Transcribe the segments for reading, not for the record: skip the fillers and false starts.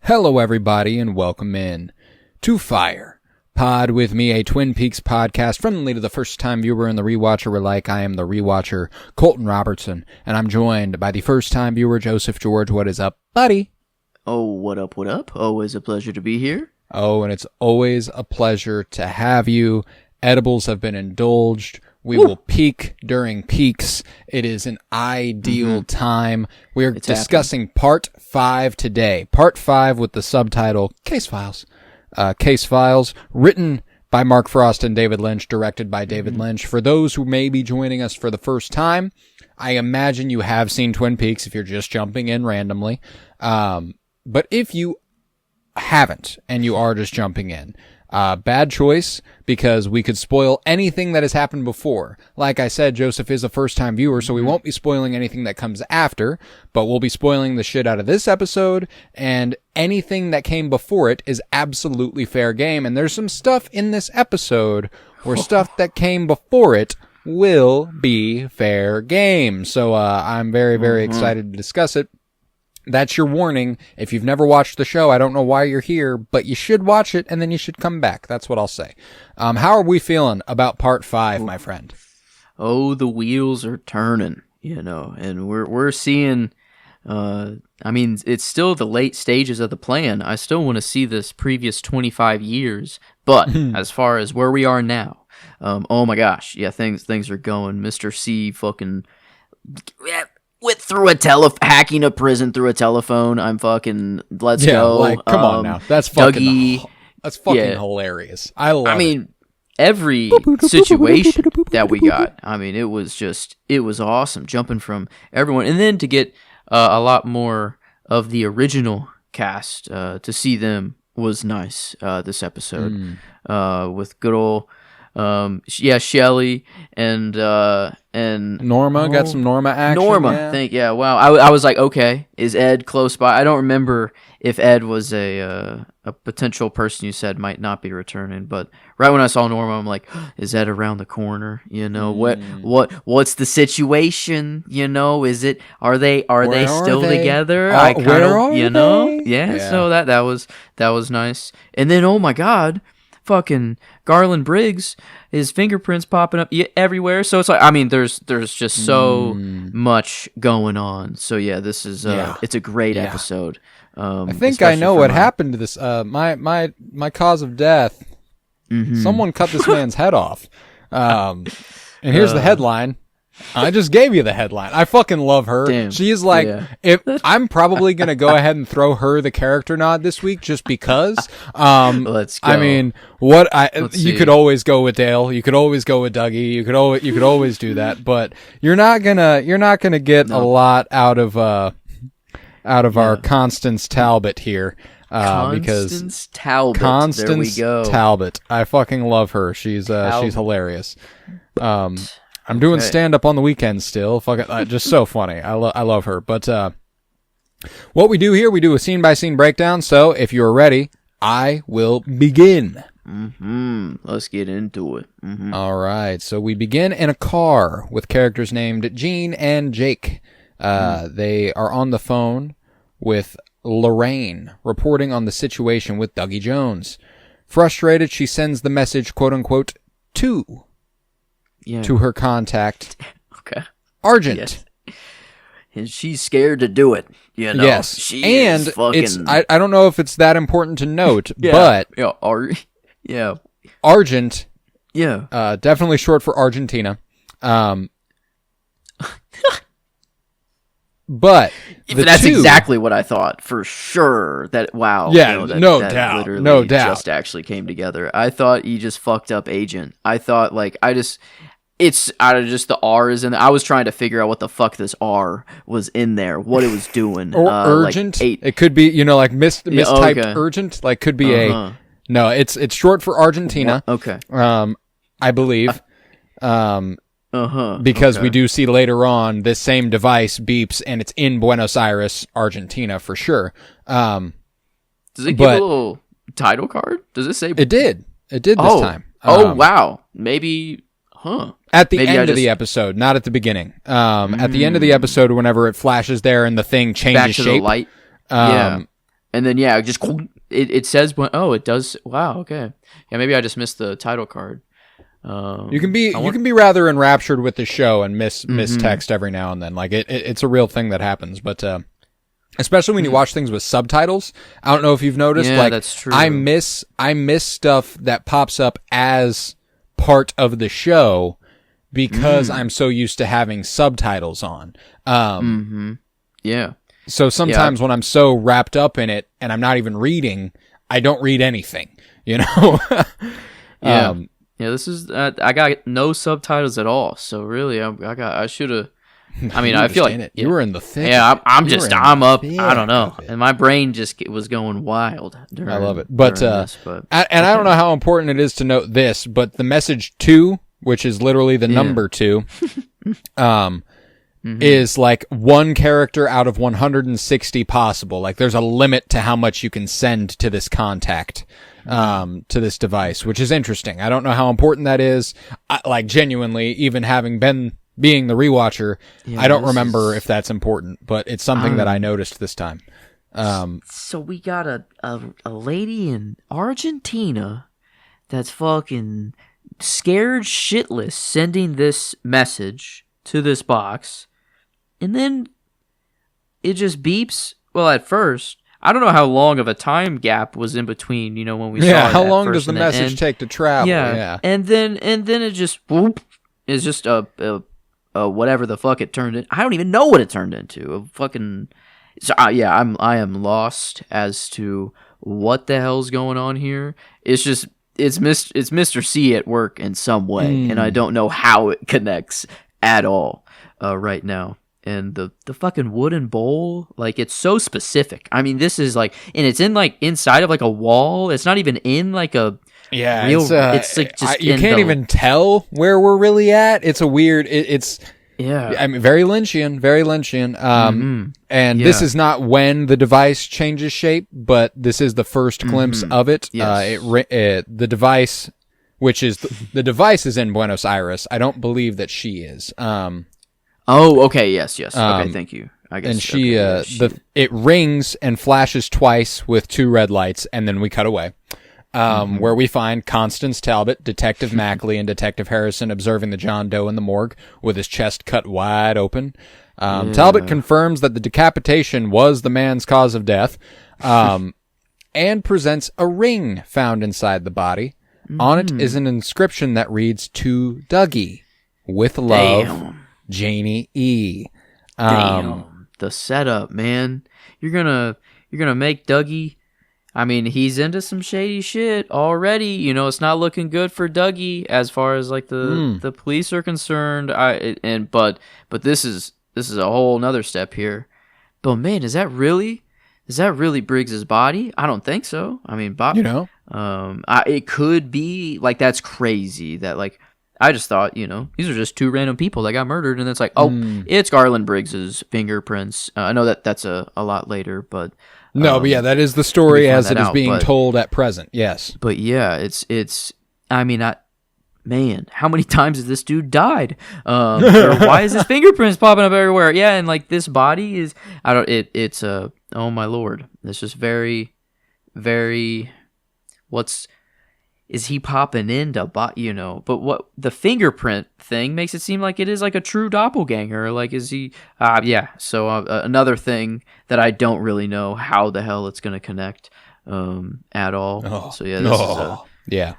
Hello, everybody, and welcome in to Fire Pod with me, a Twin Peaks podcast, friendly to the first-time viewer and the rewatcher alike. I am the rewatcher, Colton Robertson, and I'm joined by the first-time viewer, Joseph George. What is up, buddy? Oh, what up, what up? Always a pleasure to be here. Oh, and it's always a pleasure to have you. Edibles have been indulged. We will peak during peaks. It is an ideal time. We are discussing Part 5 today. Part 5 with the subtitle Case Files. Case Files, written by Mark Frost and David Lynch, directed by David Lynch. For those who may be joining us for the first time, I imagine you have seen Twin Peaks if you're just jumping in randomly. But if you haven't and you are just jumping in, bad choice, because we could spoil anything that has happened before. Like I said, Joseph is a first-time viewer, so we won't be spoiling anything that comes after, but we'll be spoiling the shit out of this episode, and anything that came before it is absolutely fair game. And there's some stuff in this episode where stuff that came before it will be fair game. So I'm very, very excited to discuss it. That's your warning. If you've never watched the show, I don't know why you're here, but you should watch it and then you should come back. That's what I'll say. How are we feeling about Part 5, my friend? Oh, the wheels are turning, and we're seeing, it's still the late stages of the plan. I still want to see this previous 25 years, but as far as where we are now, oh my gosh, yeah, things are going. Mr. C fucking went through hacking a prison through a telephone. I'm fucking, let's go. Like, come on now. That's fucking, hilarious. I love it. Every situation that we got, it was awesome. Jumping from everyone. And then to get a lot more of the original cast, to see them was nice, this episode. With good old, Shelley and Norma. Got some Norma action. Wow. I was like, okay, is Ed close by? I don't remember if Ed was a potential person you said might not be returning, but right when I saw Norma, I'm like, is Ed around the corner? What's the situation? Is it, are they still together? Where are they? Yeah. So that was nice. And then, oh my God, fucking Garland Briggs, his fingerprints popping up everywhere. So it's like, there's just so much going on. So yeah, this is it's a great episode. I think I know what happened to this. My cause of death. Someone cut this man's head off. And here's the headline. I just gave you the headline. I fucking love her. Damn. She's like, if I'm probably going to go ahead and throw her the character nod this week just because. Let's go. You could always go with Dale. You could always go with Dougie. You could always do that, but you're not going to get a lot out of our Constance Talbot here. Constance Talbot. Constance there we go. Talbot. I fucking love her. She's hilarious. I'm doing stand-up on the weekends still. Just so funny. I love her. But what we do here, we do a scene-by-scene breakdown. So if you're ready, I will begin. Let's get into it. All right. So we begin in a car with characters named Gene and Jake. They are on the phone with Lorraine, reporting on the situation with Dougie Jones. Frustrated, she sends the message, quote-unquote, to her contact, Argent. Yes. And she's scared to do it, Yes. She and is fucking... it's I don't know if it's that important to note, but Argent, definitely short for Argentina. But that's exactly what I thought, for sure. No doubt. Just actually came together. I thought you just fucked up Agent. I thought it's out of just the R is in there. I was trying to figure out what the fuck this R was in there, what it was doing. Or urgent. It could be, mistyped urgent. Like, could be no, it's short for Argentina. Okay. I believe. Because we do see later on this same device beeps and it's in Buenos Aires, Argentina for sure. Does it give a little title card? Does it say? It did this time. Wow. Maybe, At the end of the episode, not at the beginning. At the end of the episode, whenever it flashes there and the thing changes back to shape. the light. and then just it says when. Oh, it does. Wow. Okay. Yeah, maybe I just missed the title card. You can be rather enraptured with the show and miss text every now and then. Like it's a real thing that happens, but especially when you watch things with subtitles. I don't know if you've noticed. Yeah, like that's true. I miss stuff that pops up as part of the show because I'm so used to having subtitles on. Yeah. So sometimes when I'm so wrapped up in it and I'm not even reading, I don't read anything. You know. Yeah. Yeah, this is. I got no subtitles at all, so really, I should have. I mean, I feel like you were in the thick. Yeah, I'm up. I don't know, and my brain just was going wild. I love it, but I don't know how important it is to note this, but the message 2, which is literally the number 2, is like one character out of 160 possible. Like, there's a limit to how much you can send to this contact. To this device, which is interesting. I don't know how important that is. Like, genuinely, even being the rewatcher, I don't remember if that's important, but it's something that I noticed this time. So we got a lady in Argentina that's fucking scared shitless sending this message to this box, and then it just beeps. Well, at first, I don't know how long of a time gap was in between, when we saw it. Yeah, how long does the message take to travel? Yeah. And then it just whoop, is just a whatever the fuck it turned in. I don't even know what it turned into. A fucking I am lost as to what the hell's going on here. It's just it's Mr. C at work in some way, and I don't know how it connects at all right now. And the fucking wooden bowl, like, it's so specific. I mean, this is like, and it's in like inside of like a wall. It's not even in like a real. It's like just you can't even tell where we're really at. It's a weird. It's I mean, very Lynchian, very Lynchian. And this is not when the device changes shape, but this is the first glimpse of it. Yes. The device, which is the device, is in Buenos Aires. I don't believe that she is. Oh, okay, yes. Okay, thank you. I guess. And she, it rings and flashes twice with 2 red lights, and then we cut away, where we find Constance Talbot, Detective Mackley, and Detective Harrison observing the John Doe in the morgue with his chest cut wide open. Talbot confirms that the decapitation was the man's cause of death, and presents a ring found inside the body. On it is an inscription that reads, "To Dougie, with love." Damn. Janie E. Damn, the setup, man. You're gonna make Dougie. I mean, he's into some shady shit already. It's not looking good for Dougie as far as like the police are concerned. But this is a whole nother step here. But man, is that really Briggs's body? I don't think so. I mean, it could be like, that's crazy. That, like, I just thought, these are just 2 random people that got murdered, and it's like, it's Garland Briggs's fingerprints. I know that's a lot later, but no, but yeah, that is the story as it is being told at present. Yes, but yeah, it's. I mean, man, how many times has this dude died? Why is his fingerprints popping up everywhere? Yeah, and like, this body is, it's oh my lord, it's just very, very. Is he popping into, but what the fingerprint thing makes it seem like it is like a true doppelganger. Like, is he, so another thing that I don't really know how the hell it's going to connect at all. So yeah, this is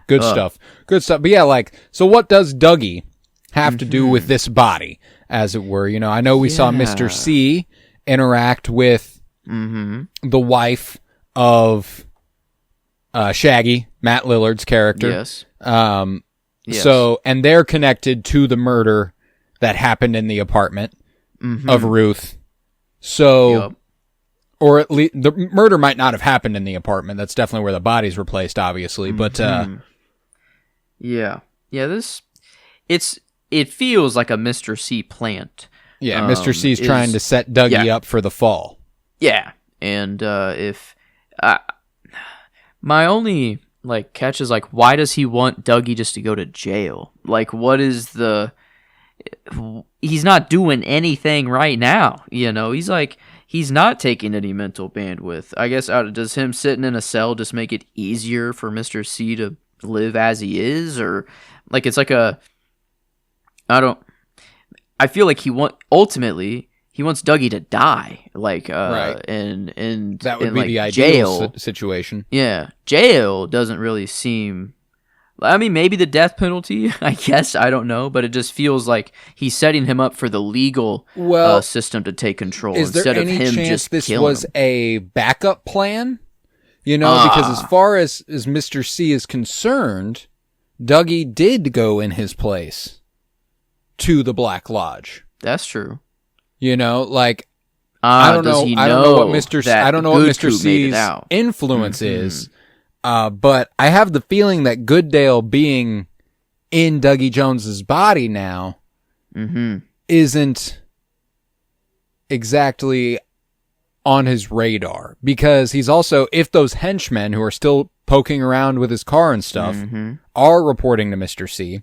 good stuff. Good stuff. But yeah, like, so what does Dougie have to do with this body, as it were? I know we saw Mr. C interact with the wife of Shaggy, Matt Lillard's character. Yes. So, and they're connected to the murder that happened in the apartment of Ruth. So, or at least the murder might not have happened in the apartment. That's definitely where the bodies were placed, obviously. But it feels like a Mr. C plant. Yeah, Mr. C's trying to set Dougie up for the fall. Yeah, and my only catch is, like, why does he want Dougie just to go to jail? Like, what is he's not doing anything right now, he's like, he's not taking any mental bandwidth. I guess does him sitting in a cell just make it easier for Mr. C to live as he is, or like it's like a I feel like ultimately he wants Dougie to die, like right. and that would in, be like, the ideal jail situation. Yeah, jail doesn't really seem. I mean, maybe the death penalty, I guess, I don't know, but it just feels like he's setting him up for the legal system to take control instead of him just killing him. Is there any chance this was a backup plan? You know, because as far as Mr. C is concerned, Dougie did go in his place to the Black Lodge. That's true. You know, like I don't know what Mr. C's influence is. But I have the feeling that Goodale being in Dougie Jones's body now isn't exactly on his radar, because he's also, if those henchmen who are still poking around with his car and stuff are reporting to Mr. C,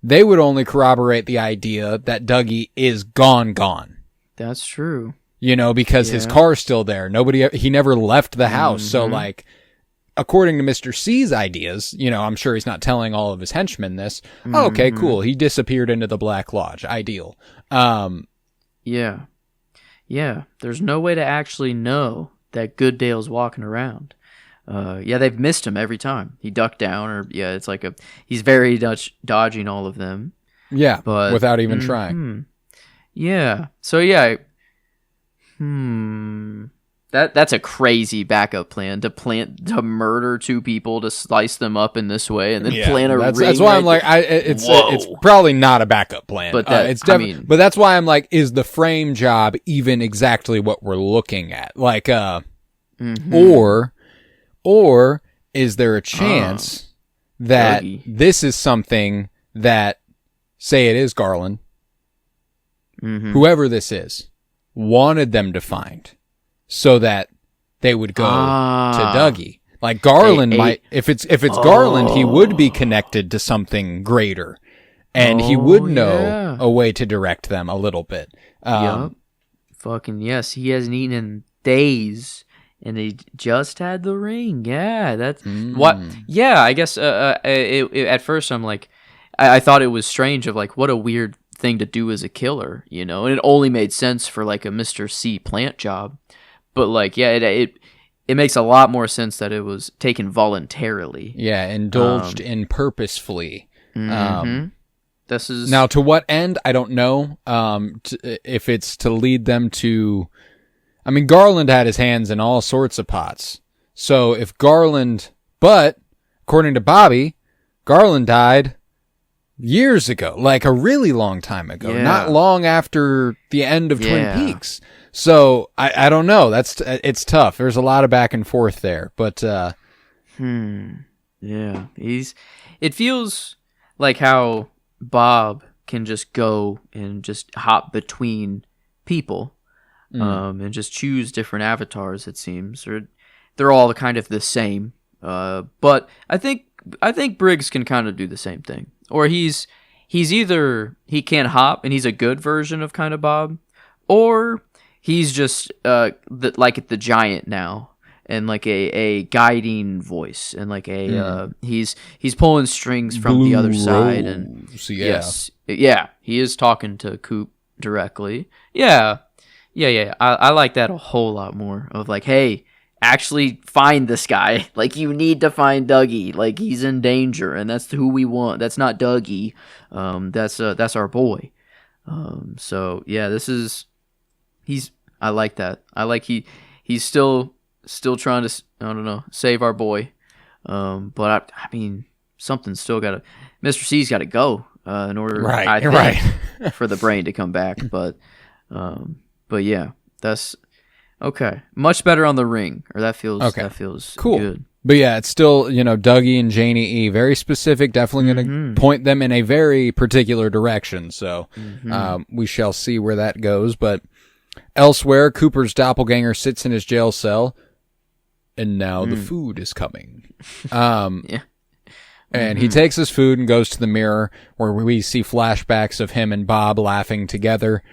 they would only corroborate the idea that Dougie is gone. That's true. You know, because his car's still there. He never left the house. So like, according to Mr. C's ideas, you know, I'm sure he's not telling all of his henchmen this. Oh, okay, cool. He disappeared into the Black Lodge. Ideal. Yeah. There's no way to actually know that Goodale's walking around. They've missed him every time. He ducked down, it's like he's very dodging all of them. Yeah, but without even trying. Yeah. So That's a crazy backup plan to murder two people, to slice them up in this way, and then plan a ring. That's why I'm like, it's probably not a backup plan. But it's definitely. But that's why I'm like, is the frame job even exactly what we're looking at? Like, or is there a chance that this is something that, say it is Garland, whoever this is, wanted them to find, so that they would go to Dougie. Like Garland might, if it's Garland, he would be connected to something greater, and he would know a way to direct them a little bit. Fucking yes, he hasn't eaten in days, and he just had the ring. Yeah, that's what. Yeah, I guess. At first, I'm like, I thought it was strange. Of like, what a weird thing to do as a killer, you know, and it only made sense for like a Mr. C plant job. But like, it makes a lot more sense that it was taken voluntarily. Yeah, indulged in purposefully. This is now, to what end, I don't know. If it's to lead them to, I mean, Garland had his hands in all sorts of pots. So if Garland, but according to Bobby, Garland died years ago, like a really long time ago, not long after the end of Twin Peaks. So I don't know. It's tough. There's a lot of back and forth there, but it feels like how Bob can just go and just hop between people, and just choose different avatars. It seems, or they're all kind of the same. But I think Briggs can kind of do the same thing, or he's either he can hop and he's a good version of kind of Bob, or he's just like the giant now, and like a guiding voice, and like he's pulling strings from the other side, and he is talking to Coop directly. I like that a whole lot more. Of like, hey, actually find this guy. Like, you need to find Dougie. Like, he's in danger, and that's who we want. That's not Dougie. That's our boy. So yeah, I like that. I like he's still trying to, I don't know, save our boy. But I mean, something's still got to. Mr. C's got to go in order, for the brain to come back. But yeah, that's okay. Much better on the ring, or that feels cool. Good. But yeah, it's still, you know, Dougie and Janie E. Very specific. Definitely going to point them in a very particular direction. So we shall see where that goes. But elsewhere, Cooper's doppelganger sits in his jail cell, and now the food is coming. And he takes his food and goes to the mirror, where we see flashbacks of him and Bob laughing together.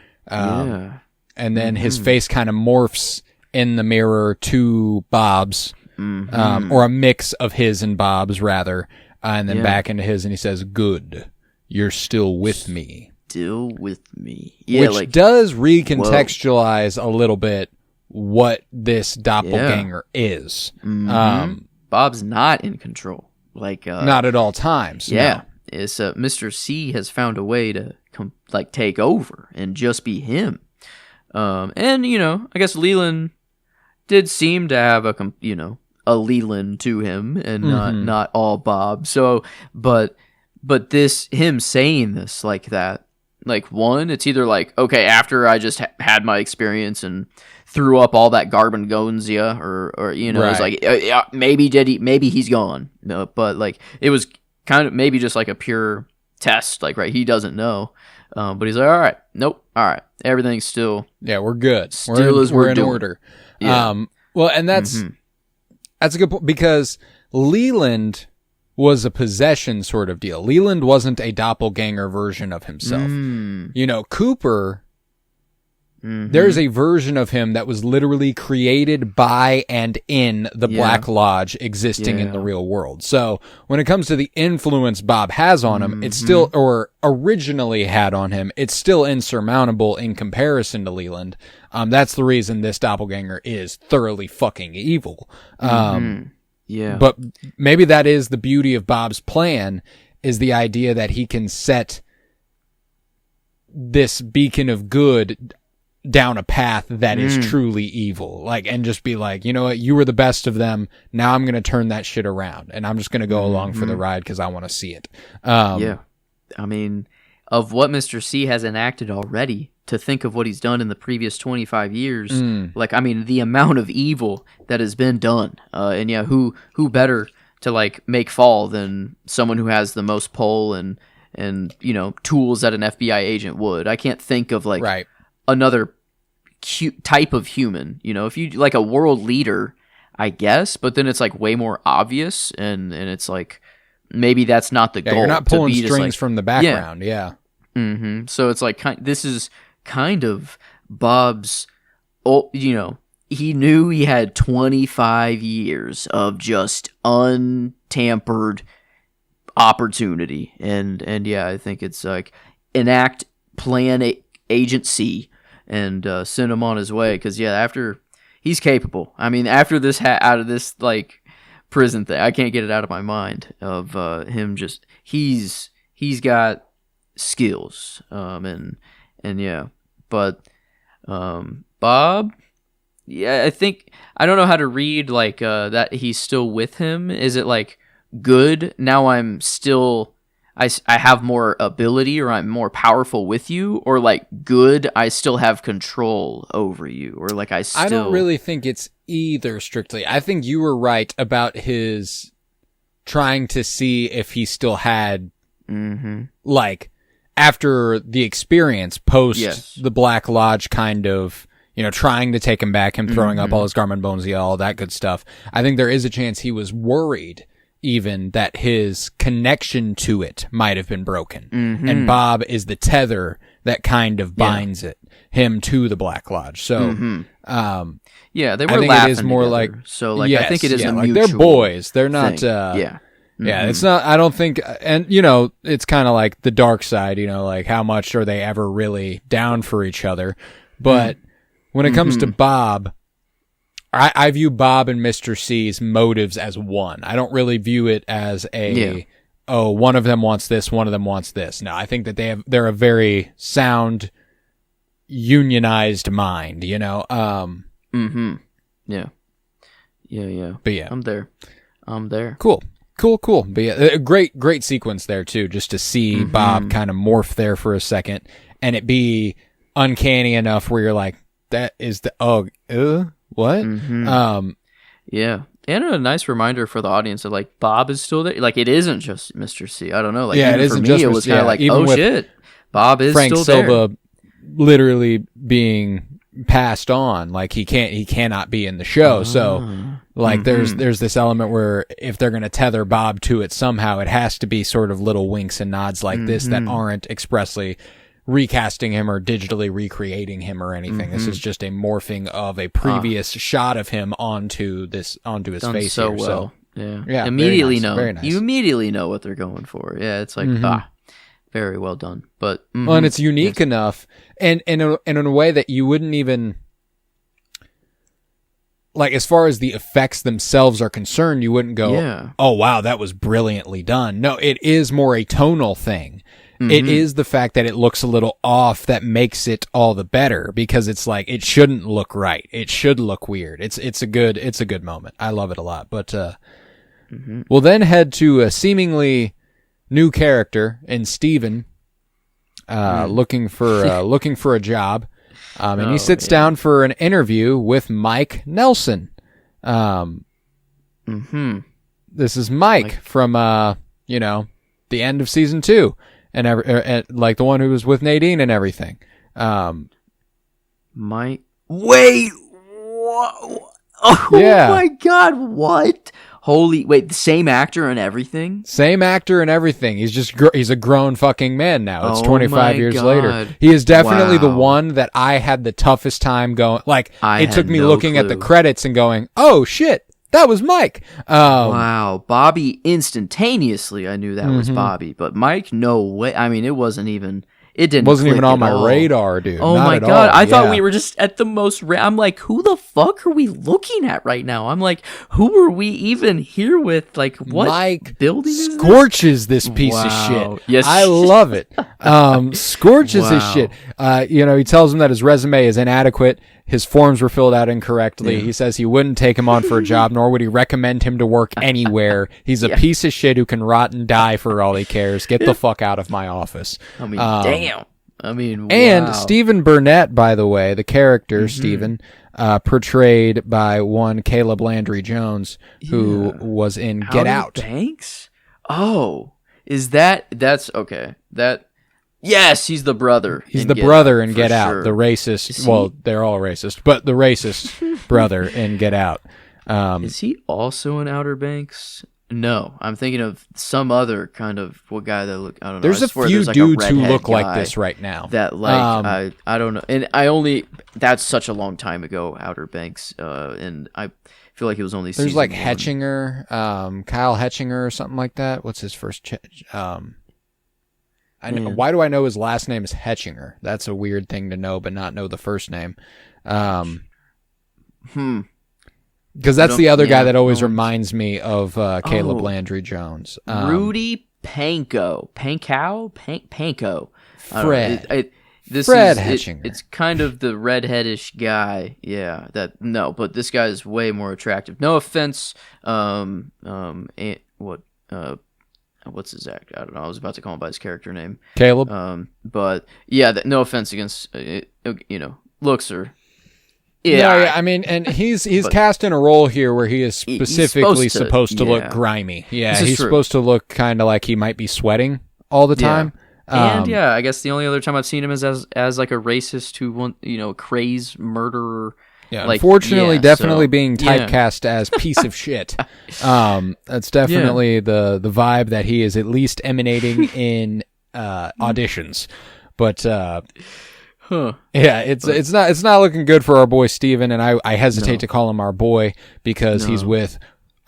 and then his face kind of morphs in the mirror to Bob's, or a mix of his and Bob's rather, and then back into his, and he says, "Good, you're still with me." Still with me. Yeah, which does recontextualize a little bit what this doppelganger is. Bob's not in control. Not at all times. Yeah. No. It's Mr. C has found a way to take over and just be him. And I guess Leland did seem to have a Leland to him and not all Bob. So, but this, him saying this like that, one, it's either okay, after I just had my experience and threw up all that garbangonsia, or right. It's maybe he's gone. No, but it was kind of maybe just a pure test, right? He doesn't know, but he's all right, nope, all right, everything's still we're good, we're in order. Yeah. Well, and that's a good point, because Leland was a possession sort of deal. Leland wasn't a doppelganger version of himself. Cooper, there's a version of him that was literally created by and in the Black Lodge existing in the real world. So when it comes to the influence Bob has on him, it's still, or originally had on him, it's still insurmountable in comparison to Leland. That's the reason this doppelganger is thoroughly fucking evil. Yeah. But maybe that is the beauty of Bob's plan, is the idea that he can set this beacon of good down a path that is truly evil. And just be you know what, you were the best of them. Now I'm going to turn that shit around, and I'm just going to go along for the ride because I want to see it. I mean, of what Mr. C has enacted already, to think of what he's done in the previous 25 years, the amount of evil that has been done, and who better to make fall than someone who has the most pull and tools that an FBI agent would. I can't think of another type of human. If you a world leader, I guess, but then it's way more obvious, and it's maybe that's not the goal. You're not pulling strings from the background. Yeah. So it's this is kind of Bob's, he knew he had 25 years of just untampered opportunity, and I think it's enact plan agency and send him on his way, because after he's capable. I mean, after this out of this prison thing, I can't get it out of my mind of him. Just he's got skills, but Bob, I think, I don't know how to read that he's still with him. Is it good, now I'm still, I have more ability, or I'm more powerful with you, or good, I still have control over you, or I don't really think it's either strictly. I think you were right about his trying to see if he still had after the experience post the Black Lodge kind of, trying to take him back, him throwing up all his Garmin bones, all that good stuff. I think there is a chance he was worried even that his connection to it might have been broken. And Bob is the tether that kind of binds him to the Black Lodge. So, they were laughing it is more together. So I think it is a mutual they're boys. They're not, thing. Yeah, it's not, I don't think, and it's kind of the dark side, how much are they ever really down for each other. But when it comes to Bob, I view Bob and Mr. C's motives as one. I don't really view it as one of them wants this, one of them wants this. No, I think that they're a very sound, unionized mind, Yeah. But I'm there. Cool. But a great sequence there too, just to see Bob kind of morph there for a second, and it be uncanny enough where you're that is the what? And a nice reminder for the audience that Bob is still there. It isn't just Mr. C. I don't know. It isn't for me, just it was kind of oh shit, Bob is Frank still Silva there. Literally being passed on, he cannot be in the show. So there's this element where if they're going to tether Bob to it somehow, it has to be sort of little winks and nods this that aren't expressly recasting him or digitally recreating him or anything. This is just a morphing of a previous shot of him onto his face so here. well. So, Yeah. Immediately know. Very nice. You immediately know what they're going for. Yeah, it's like very well done. But well, and it's unique enough, and in a way that you wouldn't even like, as far as the effects themselves are concerned, you wouldn't go, oh wow, that was brilliantly done. No, it is more a tonal thing. It is the fact that it looks a little off that makes it all the better, because it's like, it shouldn't look right. It should look weird. It's a good moment. I love it a lot. But we'll then head to a seemingly new character in Steven, looking for a job. And he sits down for an interview with Mike Nelson. This is Mike from the end of season 2. And like the one who was with Nadine and everything. Mike. Wait. What? Oh my God! What? Wait, the same actor and everything? Same actor and everything. He's just he's a grown fucking man now. It's 25 years later. He is definitely the one that I had the toughest time going. Like, it took me looking at the credits and going, "Oh shit, that was Mike." Wow, Bobby instantaneously. I knew that was Bobby, but Mike, no way. I mean, it wasn't even. It wasn't even on my radar, dude. Oh my God. I thought we were just at the most I'm like, who the fuck are we looking at right now? I'm like, who are we even here with? Like, what Mike building is scorches this piece of shit. Yes. I love it. Scorches his shit. He tells him that his resume is inadequate. His forms were filled out incorrectly. He says he wouldn't take him on for a job, nor would he recommend him to work anywhere. He's a piece of shit who can rot and die for all he cares. Get the fuck out of my office. I mean, damn. I mean, and Stephen Burnett, by the way, the character Stephen, portrayed by one Caleb Landry Jones, who was in Get Out. Banks? Oh, that's okay. Yes, he's the brother. He's the brother in Get Out. The racist. Well, they're all racist, but the racist brother in Get Out. Is he also in Outer Banks? No, I'm thinking of some other kind of guy that look. I don't know. There's a few dudes who look like this right now. That I don't know, and that's such a long time ago. Outer Banks, and I feel like it was only. There's like Hetchinger, Kyle Hetchinger or something like that. What's his first? Why do I know his last name is Hetchinger? That's a weird thing to know, but not know the first name. Because that's the other guy that always reminds me of Caleb Landry Jones. Rudy Panko. Panko. Fred. Fred Hetchinger. It's kind of the redheadish guy. Yeah. But this guy is way more attractive. No offense. What's his act? I don't know. I was about to call him by his character name. Caleb. But yeah, no offense against looks or. Yeah, I mean, and he's cast in a role here where he is specifically supposed to look grimy. Yeah, he's supposed to look kind of like he might be sweating all the time. And I guess the only other time I've seen him is as like a racist who crazed murderer. Yeah, unfortunately, definitely being typecast as piece of shit. That's definitely the vibe that he is at least emanating in auditions. But it's not looking good for our boy Steven, and I hesitate to call him our boy because he's with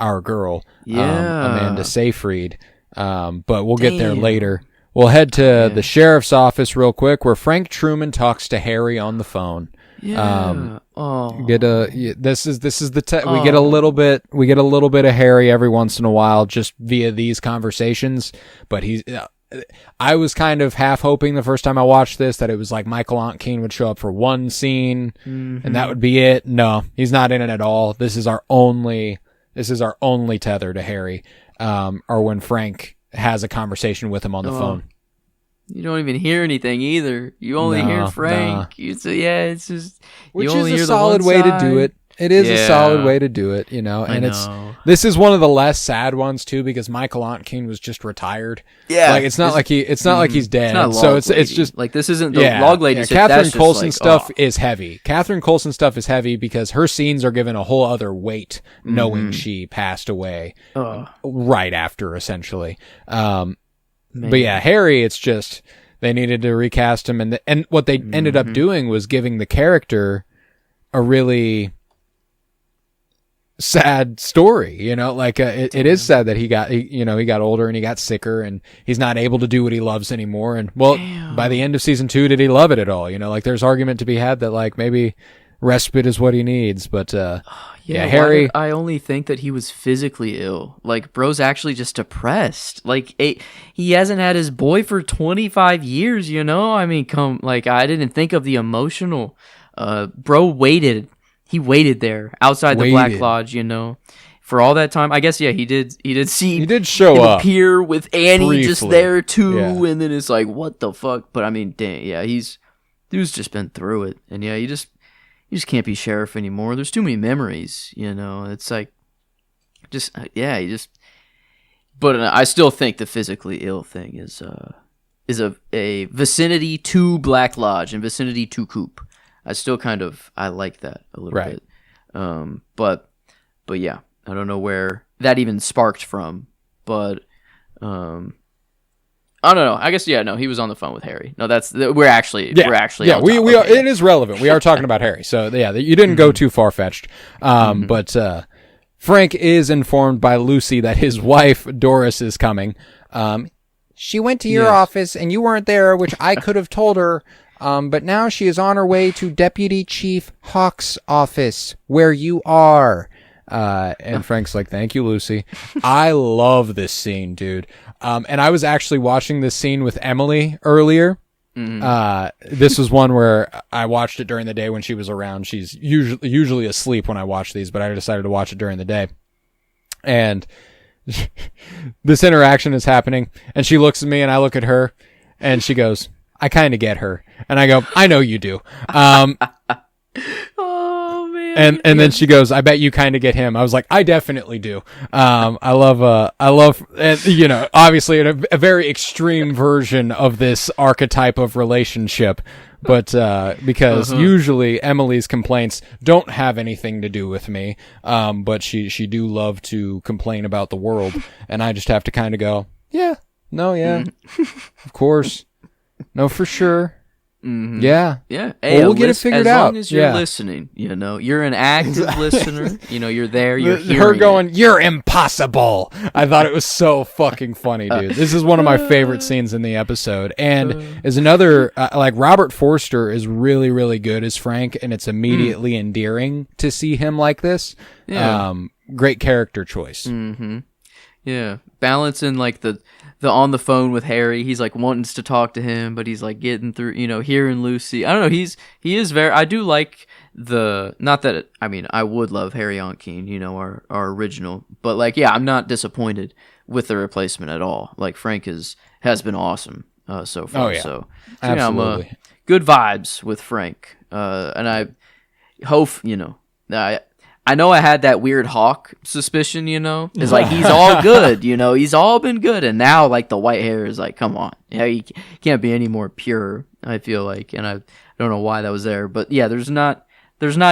our girl, Amanda Seyfried. But we'll get there later. We'll head to the sheriff's office real quick, where Frank Truman talks to Harry on the phone. Yeah. We get a little bit of Harry every once in a while just via these conversations, but I was kind of half hoping the first time I watched this that it was like Michael Ontkean would show up for one scene and that would be it. No, he's not in it at all. This is our only tether to Harry, or when Frank has a conversation with him on the phone. You don't even hear anything either. You only hear Frank. It's just which is a solid way to do it. It is a solid way to do it, and this is one of the less sad ones too, because Michael Ontkean was just retired. Yeah, like it's not like he's dead. So it's just like this isn't the log lady. Catherine Coulson stuff is heavy. Catherine Coulson stuff is heavy because her scenes are given a whole other weight, knowing she passed away right after, essentially. But yeah, Harry, it's just They needed to recast him, and what they ended up doing was giving the character a really sad story, like it is sad that he got older and he got sicker and he's not able to do what he loves anymore. And by the end of season 2, did he love it at all? Like there's argument to be had that like maybe respite is what he needs, but Harry, I only think that he was physically ill. Like bro's actually just depressed. Like he hasn't had his boy for 25 years, I mean, I didn't think of the emotional. Bro waited. He waited there outside the Black Lodge, for all that time. I guess, he did see. He did show up appear with Annie briefly. Just there too, yeah. And then it's like, what the fuck? But I mean, dang, dude's just been through it, and you just can't be sheriff anymore. There's too many memories, It's like, But I still think the physically ill thing is a vicinity to Black Lodge and vicinity to Coop. I like that a little bit. But yeah, I don't know where that even sparked from, but I don't know. I guess he was on the phone with Harry. No, we're actually we are. It is relevant. We are talking about Harry. So yeah, you didn't go too far fetched. But Frank is informed by Lucy that his wife Doris is coming. She went to your office and you weren't there, which I could have told her. But now she is on her way to Deputy Chief Hawk's office, where you are. And Frank's like, thank you, Lucy. I love this scene, dude. And I was actually watching this scene with Emily earlier. This was one where I watched it during the day when she was around. She's usually asleep when I watch these, but I decided to watch it during the day. And this interaction is happening, and she looks at me, and I look at her, and she goes, I kind of get her. And I go, I know you do. Oh man. And then she goes, I bet you kind of get him. I was like, I definitely do. I love, obviously a very extreme version of this archetype of relationship. But, because usually Emily's complaints don't have anything to do with me. But she do love to complain about the world. And I just have to kind of go, of course. No, for sure. Mm-hmm. Yeah. Yeah. Hey, we'll get it figured out. As long as you're listening, you're an active listener. You're there. You're hearing her going, you're impossible. I thought it was so fucking funny, dude. This is one of my favorite scenes in the episode. And is another, Robert Forster is really, really good as Frank, and it's immediately endearing to see him like this. Yeah. Great character choice. Mm-hmm. Yeah. Balancing the on the phone with Harry, he's like wanting to talk to him, but he's like getting through, hearing Lucy. I don't know. He is very. I do like I would love Harry Onkeen, our original, but I'm not disappointed with the replacement at all. Like Frank has been awesome so far. Oh yeah, so absolutely. Good vibes with Frank, and I hope I know I had that weird Hawk suspicion, It's like he's all good, he's all been good, and now the white hair is like, come on, he can't be any more pure. I feel like, and I don't know why that was there, but yeah, there's not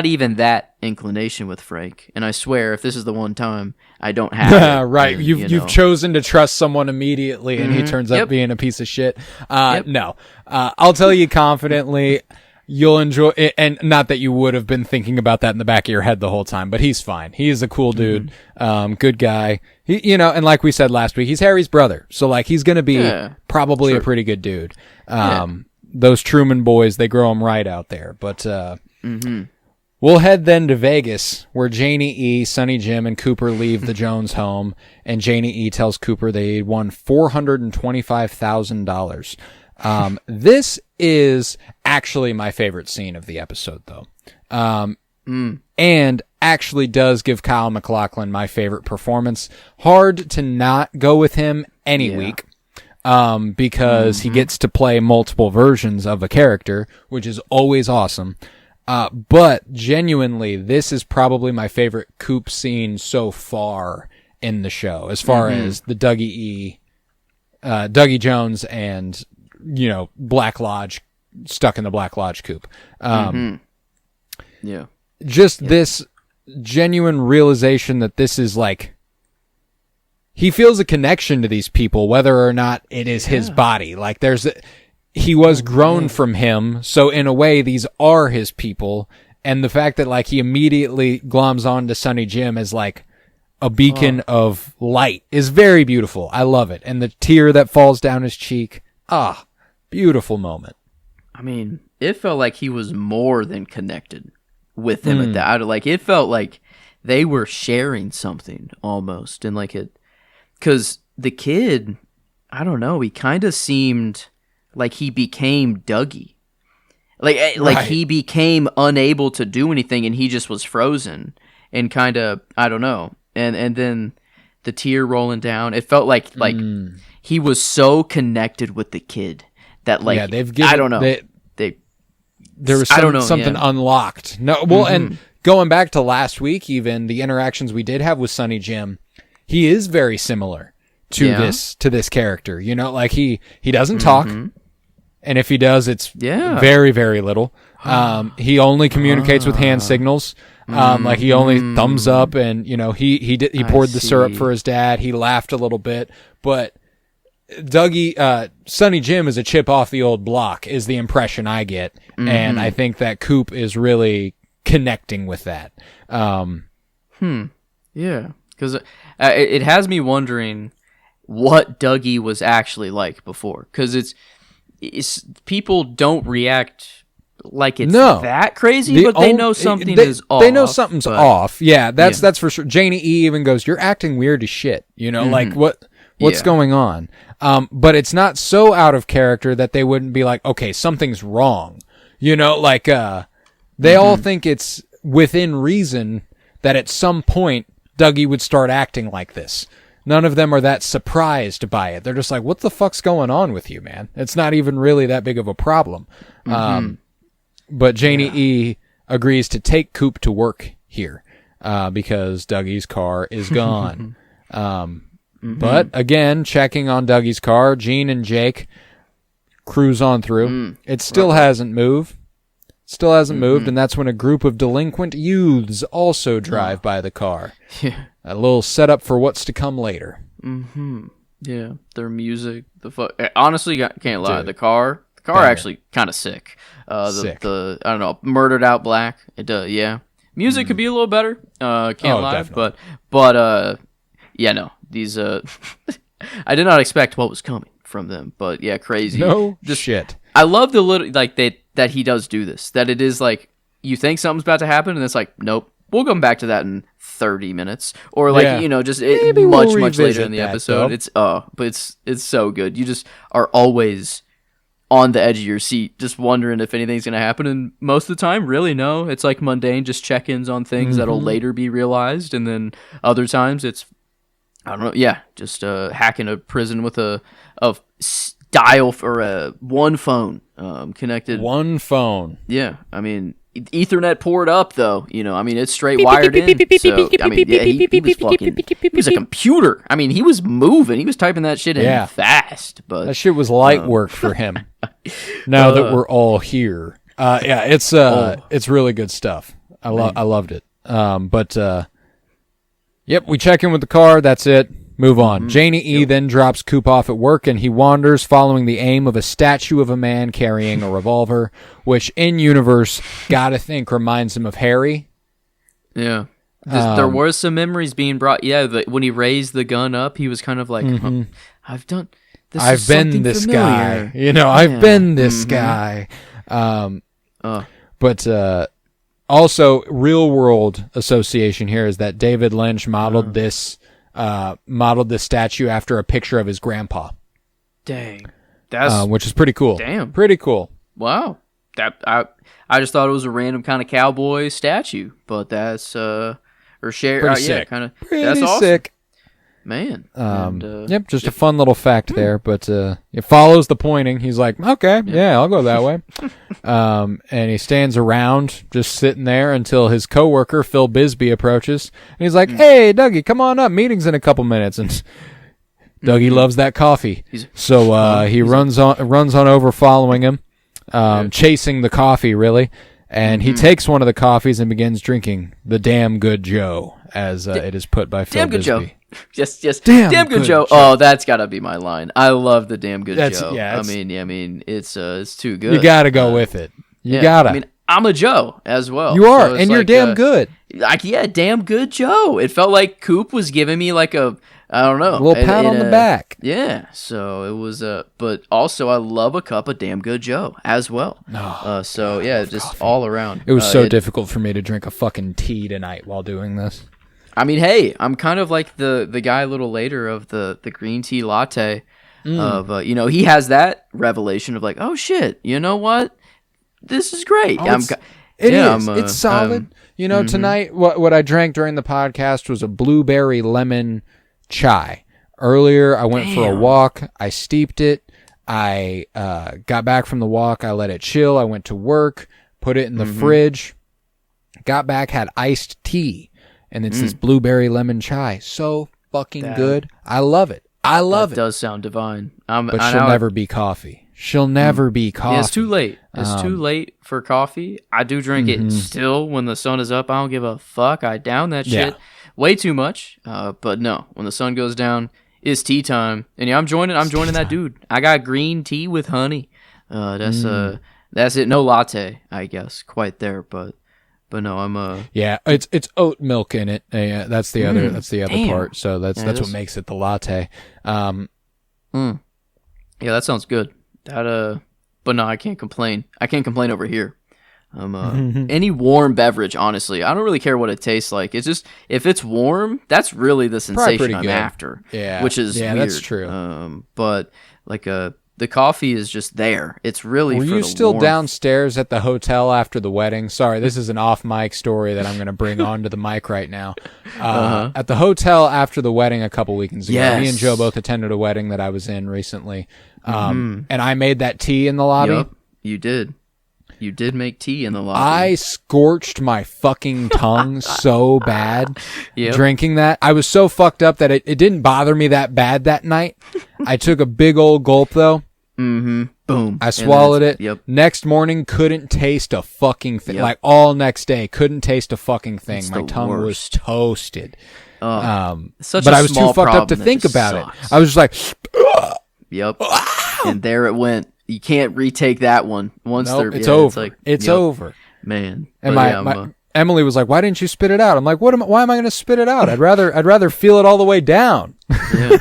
even that inclination with Frank, and I swear if this is the one time I don't have it, right, you've chosen to trust someone immediately, and he turns up being a piece of shit. No, I'll tell you confidently. You'll enjoy it, and not that you would have been thinking about that in the back of your head the whole time, but he's fine. He is a cool dude, good guy. He, and like we said last week, he's Harry's brother, so he's gonna be probably a pretty good dude. Those Truman boys, they grow them right out there. But we'll head then to Vegas, where Janie E, Sonny Jim, and Cooper leave the Jones home, and Janie E tells Cooper they won $425,000. This is actually my favorite scene of the episode, though. And actually does give Kyle MacLachlan my favorite performance. Hard to not go with him any week. Because he gets to play multiple versions of a character, which is always awesome. But genuinely, this is probably my favorite Coop scene so far in the show, as far as the Dougie Jones and Black Lodge, stuck in the Black Lodge coop. This genuine realization that this is he feels a connection to these people, whether or not it is his body. he was grown from him, so in a way, these are his people. And the fact that, like, he immediately gloms on to Sonny Jim as, like, a beacon of light is very beautiful. I love it. And the tear that falls down his cheek. Beautiful moment. I mean, it felt like he was more than connected with him at that. Like, it felt like they were sharing something almost. And, like, because the kid, I don't know, he kind of seemed like he became Dougie. Like he became unable to do anything and he just was frozen and kind of, I don't know. And then the tear rolling down, it felt like he was so connected with the kid that, like, they've given, I don't know. There was something unlocked. No, well, and going back to last week, even the interactions we did have with Sonny Jim, he is very similar to this character. You know, like he doesn't talk. And if he does, it's very, very little. He only communicates with hand signals. Like he only thumbs up, and you know he poured the syrup for his dad. He laughed a little bit, but Sonny Jim is a chip off the old block, is the impression I get, and I think that Coop is really connecting with that. Yeah, because it has me wondering what Dougie was actually like before, because it's people don't react like it's that crazy, but they know something is off. They know something's off. Yeah, that's for sure. Janie E even goes, "You're acting weird as shit." You know, like what's going on? But it's not so out of character that they wouldn't be like, "Okay, something's wrong." You know, like they all think it's within reason that at some point Dougie would start acting like this. None of them are that surprised by it. They're just like, what the fuck's going on with you, man? It's not even really that big of a problem. But Janie E agrees to take Coop to work here because Dougie's car is gone. But again, checking on Dougie's car, Gene and Jake cruise on through. It still hasn't moved. Still hasn't moved, and that's when a group of delinquent youths also drive by the car. Yeah. A little setup for what's to come later. Yeah, their music. Honestly, can't lie. Dude. The car actually kind of sick. Sick. The I don't know, Murdered Out Black. It does. Yeah, music could be a little better. Can't lie. Definitely. But yeah, no. These I did not expect what was coming from them. But yeah, crazy. No shit. I love the little like that he does do this. That it is like you think something's about to happen, and it's like nope. We'll come back to that in 30 minutes, or like just much later in the episode. Though. But it's so good. You just are always on the edge of your seat, just wondering if anything's gonna happen. And most of the time, really no. It's like mundane, just check-ins on things that'll later be realized, and then other times it's I don't know. Yeah, just hacking a prison with a dial for one phone connected. One phone. Yeah, I mean. Ethernet poured up though, I mean it's straight wired in. So I mean, yeah, he was fucking. He was a computer. I mean, he was moving. He was typing that shit in fast. But that shit was light work for him. Now that we're all here, it's really good stuff. I loved it. Yep, we check in with the car. That's it. Move on. Janie E. then drops Coop off at work, and he wanders following the aim of a statue of a man carrying a revolver, which in-universe, gotta think, reminds him of Harry. Yeah. There were some memories being brought. Yeah, when he raised the gun up, he was kind of like, I've been this guy. I've been this guy. But also, real-world association here is that David Lynch modeled this statue after a picture of his grandpa. Dang, which is pretty cool. Damn, pretty cool. Wow, I just thought it was a random kind of cowboy statue, but that's sick. Kind of pretty that's awesome. Sick. Man. Just a fun little fact there, but it follows the pointing. He's like, okay, I'll go that way. And he stands around just sitting there until his coworker, Phil Bisbee, approaches. And he's like, hey, Dougie, come on up. Meeting's in a couple minutes. And Dougie loves that coffee. So he runs on over following him, chasing the coffee, really. And he takes one of the coffees and begins drinking the damn good Joe, as it is put by Phil Damn good Bisbee. Joe. Yes. Damn good Joe. Oh, that's gotta be my line. I love the damn good Joe. Yeah, I mean, it's too good. You gotta go with it. You gotta. I mean, I'm a Joe as well. You are, so and you're damn good. Damn good Joe. It felt like Coop was giving me like a, I don't know, a little pat on the back. Yeah. So it was but also I love a cup of damn good Joe as well. So yeah, just coffee. All around. It was so difficult for me to drink a fucking tea tonight while doing this. I mean, hey, I'm kind of like the guy a little later of the green tea latte of, he has that revelation of like, oh shit, you know what? This is great. It's solid. Tonight, what I drank during the podcast was a blueberry lemon chai. Earlier, I went for a walk. I steeped it. I got back from the walk. I let it chill. I went to work, put it in the fridge, got back, had iced tea. And it's this blueberry lemon chai. So fucking good. I love it. That does sound divine. But she'll never be coffee. She'll never be coffee. Yeah, it's too late. It's too late for coffee. I do drink it still when the sun is up. I don't give a fuck. I down that shit way too much. But no, when the sun goes down, it's tea time. And yeah, I'm joining that dude. I got green tea with honey. That's it. No latte, I guess. Quite there, but no, I'm it's oat milk in it. That's the other part. So that's what makes it the latte. Yeah, that sounds good. But no, I can't complain. I can't complain over here. Any warm beverage, honestly, I don't really care what it tastes like. It's just if it's warm, that's really the sensation I'm after. Yeah, which is weird. That's true. But like the coffee is just there. It's really. Were you still downstairs at the hotel after the wedding? Sorry, this is an off-mic story that I'm going to bring onto the mic right now. At the hotel after the wedding a couple weekends ago, me and Joe both attended a wedding that I was in recently, and I made that tea in the lobby. Yep, you did. You did make tea in the lobby. I scorched my fucking tongue so bad drinking that. I was so fucked up that it didn't bother me that bad that night. I took a big old gulp, though. Boom. I swallowed it. Yep. Next morning, couldn't taste a fucking thing. Like, all next day, couldn't taste a fucking thing. My tongue was toasted. But I was too fucked up to think about it. I was just like... Yep. And there it went. You can't retake that one. Once it's over. It's over. Man. And my Emily was like, "Why didn't you spit it out?" I'm like, "Why am I going to spit it out? I'd rather feel it all the way down." Yeah.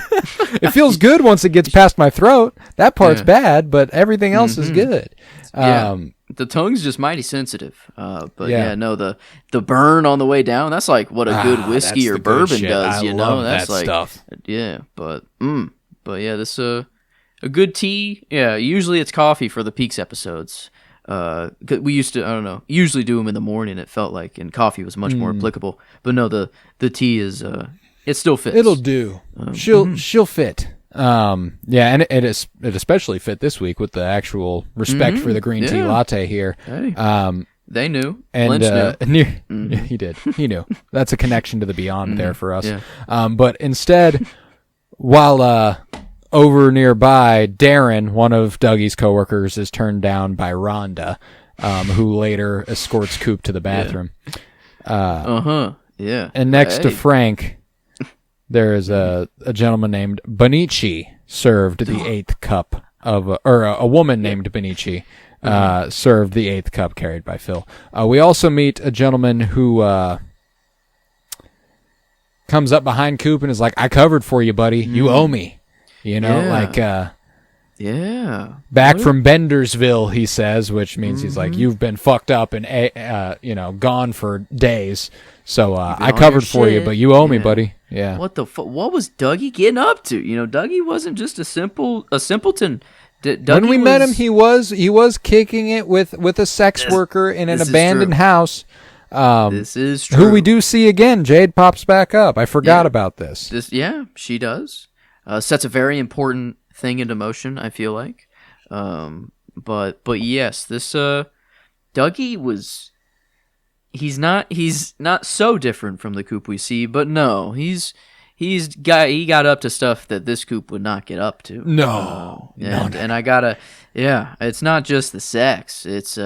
It feels good once it gets past my throat. That part's bad, but everything else is good. The tongue's just mighty sensitive. But no, the burn on the way down, that's like what a good whiskey or bourbon does, I love that's that like stuff. Yeah, but yeah, this a good tea. Yeah, usually it's coffee for the Peaks episodes. We used to, I don't know, usually do them in the morning. It felt like, and coffee was much more applicable. But no, the tea is it still fits. It'll do. She'll fit. And it especially fit this week with the actual respect for the green tea latte here. Hey, they knew, and Lynch knew. He did. He knew. That's a connection to the beyond there for us. Yeah. But instead, while over nearby, Darren, one of Dougie's coworkers, is turned down by Rhonda, who later escorts Coop to the bathroom. Yeah. And next to Frank, there is a gentleman named Benici served the 8th cup of, or a woman named Benici served the 8th cup carried by Phil. We also meet a gentleman who comes up behind Coop and is like, "I covered for you, buddy. You owe me." Back from Bendersville, he says, which means he's like, "You've been fucked up and gone for days. So I covered for you, but you owe me, buddy." Yeah. What the fuck? What was Dougie getting up to? Dougie wasn't just a simpleton. When we met him, he was kicking it with a sex worker in an abandoned house. This is true. Who we do see again. Jade pops back up. I forgot about this. She does. Sets a very important thing into motion, I feel like. But yes, this Dougie was. He's not so different from the Coop we see, but no, he got up to stuff that this Coop would not get up to. No, and I gotta, it's not just the sex. It's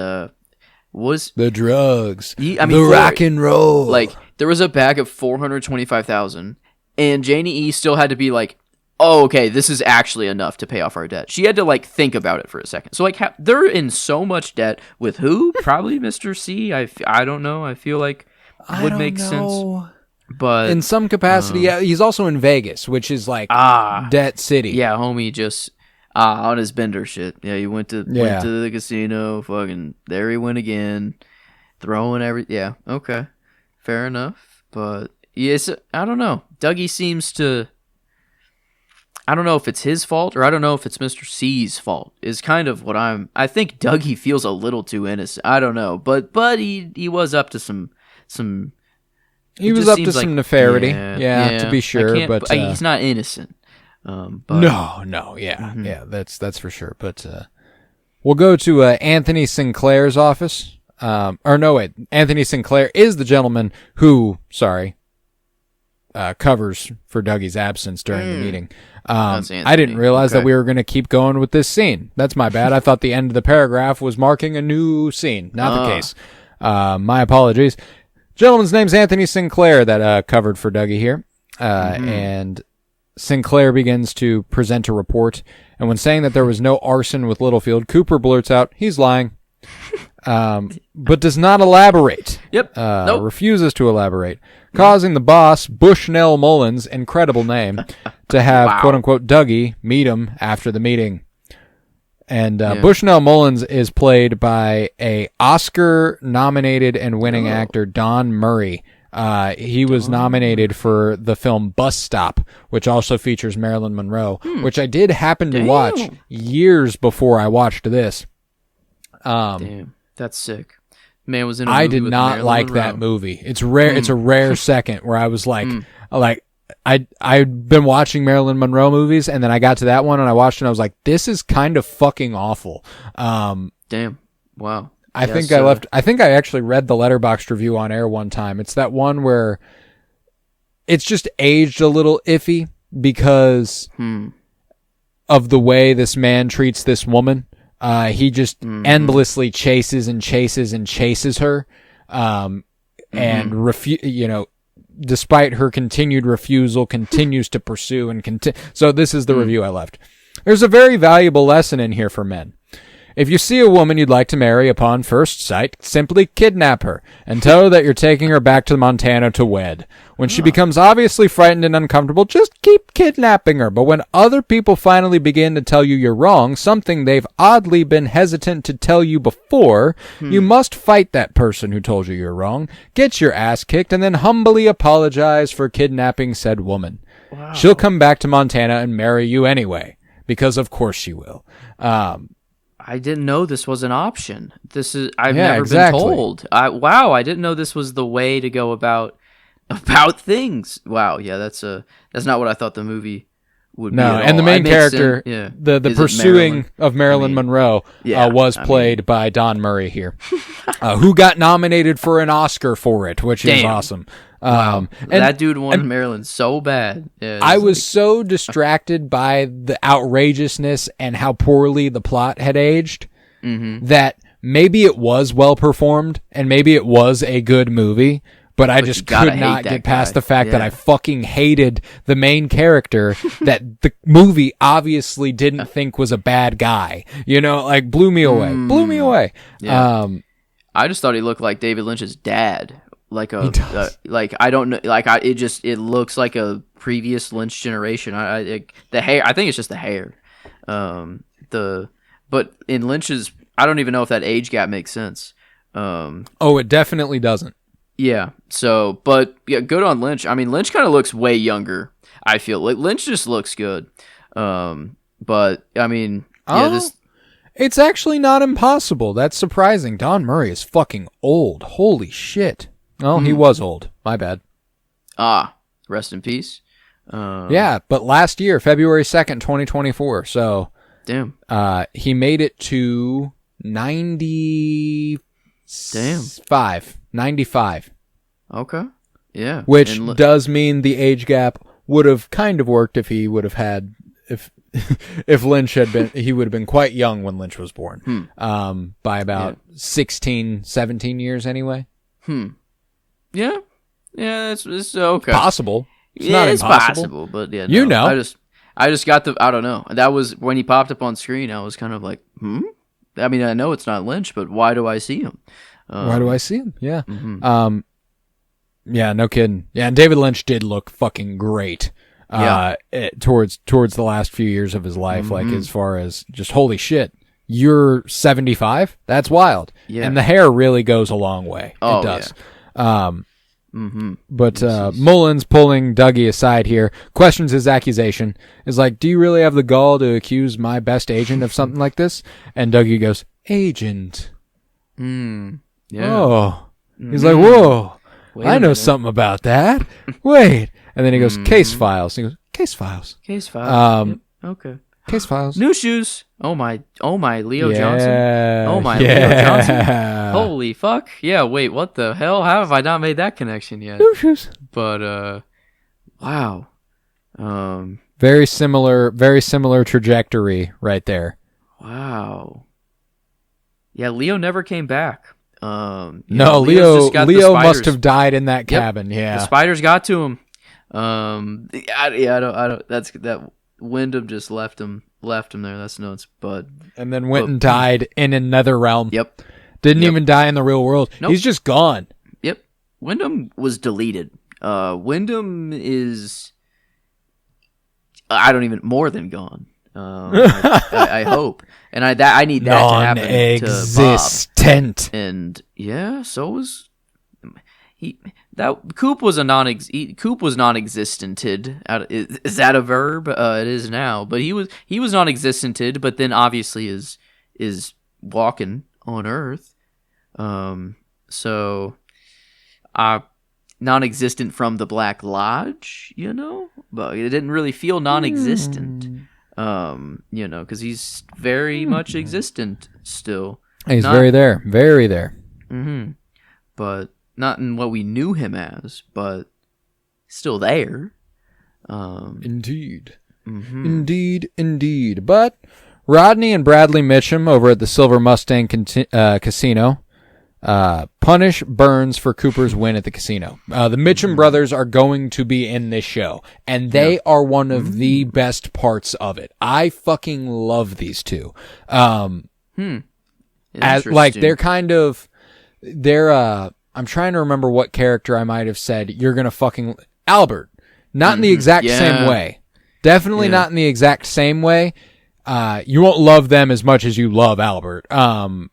was the drugs, the rock and roll. Like there was a bag of $425,000, and Janie E still had to be like, oh, okay, this is actually enough to pay off our debt. She had to like think about it for a second. So like they're in so much debt with who? Probably Mr. C. I don't know. I feel like would make sense. But in some capacity, yeah, he's also in Vegas, which is like debt city. Yeah, homie just on his bender shit. Yeah, he went to the casino, fucking there he went again, throwing yeah, okay. Fair enough. But yes, I don't know. Dougie seems to, I don't know if it's his fault or I don't know if it's Mr. C's fault. Is kind of what I think Dougie feels a little too innocent. I don't know, but he was up to some. He was up to some nefariety, to be sure. But he's not innocent. But, yeah, that's for sure. But we'll go to Anthony Sinclair's office. Anthony Sinclair is the gentleman who, covers for Dougie's absence during the meeting. I didn't realize that we were going to keep going with this scene. That's my bad. I thought the end of the paragraph was marking a new scene. Not the case. My apologies. Gentleman's name's Anthony Sinclair that covered for Dougie here. And Sinclair begins to present a report. And when saying that there was no arson with Littlefield, Cooper blurts out, he's lying. But does not elaborate. Yep. Refuses to elaborate. Causing the boss, Bushnell Mullins, incredible name, to have, quote-unquote, Dougie meet him after the meeting. And Bushnell Mullins is played by a Oscar-nominated and winning actor, Don Murray. He was nominated for the film Bus Stop, which also features Marilyn Monroe, which I did happen to watch years before I watched this. Damn, that's sick. Man was in a movie I did with not Marilyn like Monroe. that movie. It's rare. It's a rare second where I was like, I'd been watching Marilyn Monroe movies, and then I got to that one, and I watched it, and I was like, this is kind of fucking awful. Damn. Wow. I think I actually read the Letterboxd review on air one time. It's that one where it's just aged a little iffy because of the way this man treats this woman. He just endlessly chases and chases and chases her. And despite her continued refusal, continues to pursue and So this is the review I left. There's a very valuable lesson in here for men. If you see a woman you'd like to marry upon first sight, simply kidnap her and tell her that you're taking her back to Montana to wed. When she becomes obviously frightened and uncomfortable, just keep kidnapping her. But when other people finally begin to tell you you're wrong, something they've oddly been hesitant to tell you before, you must fight that person who told you you're wrong, get your ass kicked, and then humbly apologize for kidnapping said woman. Wow. She'll come back to Montana and marry you anyway, because of course she will. I didn't know this was an option. I've never been told. I didn't know this was the way to go about things. Wow, yeah, that's not what I thought the movie would be. No, and the main character, the pursuing of Marilyn Monroe was played by Don Murray here, who got nominated for an Oscar for it, which is awesome. Wow. And that dude wanted Marilyn so bad. Yeah, I was so distracted by the outrageousness and how poorly the plot had aged that maybe it was well performed and maybe it was a good movie, but I just could not get past the fact that I fucking hated the main character that the movie obviously didn't think was a bad guy. Blew me away. Yeah. I just thought he looked like David Lynch's dad. I don't know, it looks like a previous Lynch generation. The hair, I think it's just the hair. But in Lynch's, I don't even know if that age gap makes sense. It definitely doesn't. Yeah. So, but yeah, good on Lynch. I mean, Lynch kind of looks way younger. I feel like Lynch just looks good. But I mean, it's actually not impossible. That's surprising. Don Murray is fucking old. Holy shit. Oh, he was old. My bad. Rest in peace. Yeah, but last year, February 2nd, 2024. So, damn. He made it to 95. 95. Okay. Yeah. Which does mean the age gap would have kind of worked if he would have had if Lynch had been, he would have been quite young when Lynch was born. By about 16, 17 years anyway. Yeah. Yeah, it's okay. Possible. It's not it's impossible. possible, but yeah, You know. I just got I don't know. That was when he popped up on screen. I was kind of like, I mean, I know it's not Lynch, but why do I see him? Why do I see him? Yeah. Yeah, no kidding. Yeah, and David Lynch did look fucking great. Towards the last few years of his life, like as far as just holy shit, you're 75. That's wild. Yeah. And the hair really goes a long way. It does. Yeah. But Mullins, pulling Dougie aside here, questions his accusation. Is like, do you really have the gall to accuse my best agent of something like this? And Dougie goes, agent. Yeah. Oh. He's like, whoa. I know something about that. Wait. And then he goes, case files. He goes, case files. Case files. Yep. Okay. Case files. New shoes. Oh my, Leo Johnson. Oh my, Leo Johnson. Holy fuck. Yeah, wait, what the hell? How have I not made that connection yet? New shoes. But, wow. Very similar trajectory right there. Wow. Yeah, Leo never came back. No, Leo must have died in that cabin. Yep. Yeah. The spiders got to him. I don't, that Wyndham just left him there. That's nuts. But and then went and died in another realm. Yep. Didn't even die in the real world. Nope. He's just gone. Yep. Wyndham was deleted. Wyndham is, I don't even, more than gone. I hope, and I need that to happen non-existent. To Bob. And yeah, so was he. That Coop was non-existent. Is that a verb? It is now, but he was non-existented. But then obviously is walking on Earth. So, non-existent from the Black Lodge, but it didn't really feel non-existent. Because he's very much existent still. He's very there. Mm-hmm. But not in what we knew him as, but still there. Indeed. Indeed. But Rodney and Bradley Mitchum over at the Silver Mustang Casino punish Burns for Cooper's win at the casino. The Mitchum brothers are going to be in this show, and they are one of the best parts of it. I fucking love these two. As like I'm trying to remember what character I might have said you're gonna fucking Albert. Not in the exact same way. Definitely not in the exact same way. You won't love them as much as you love Albert. But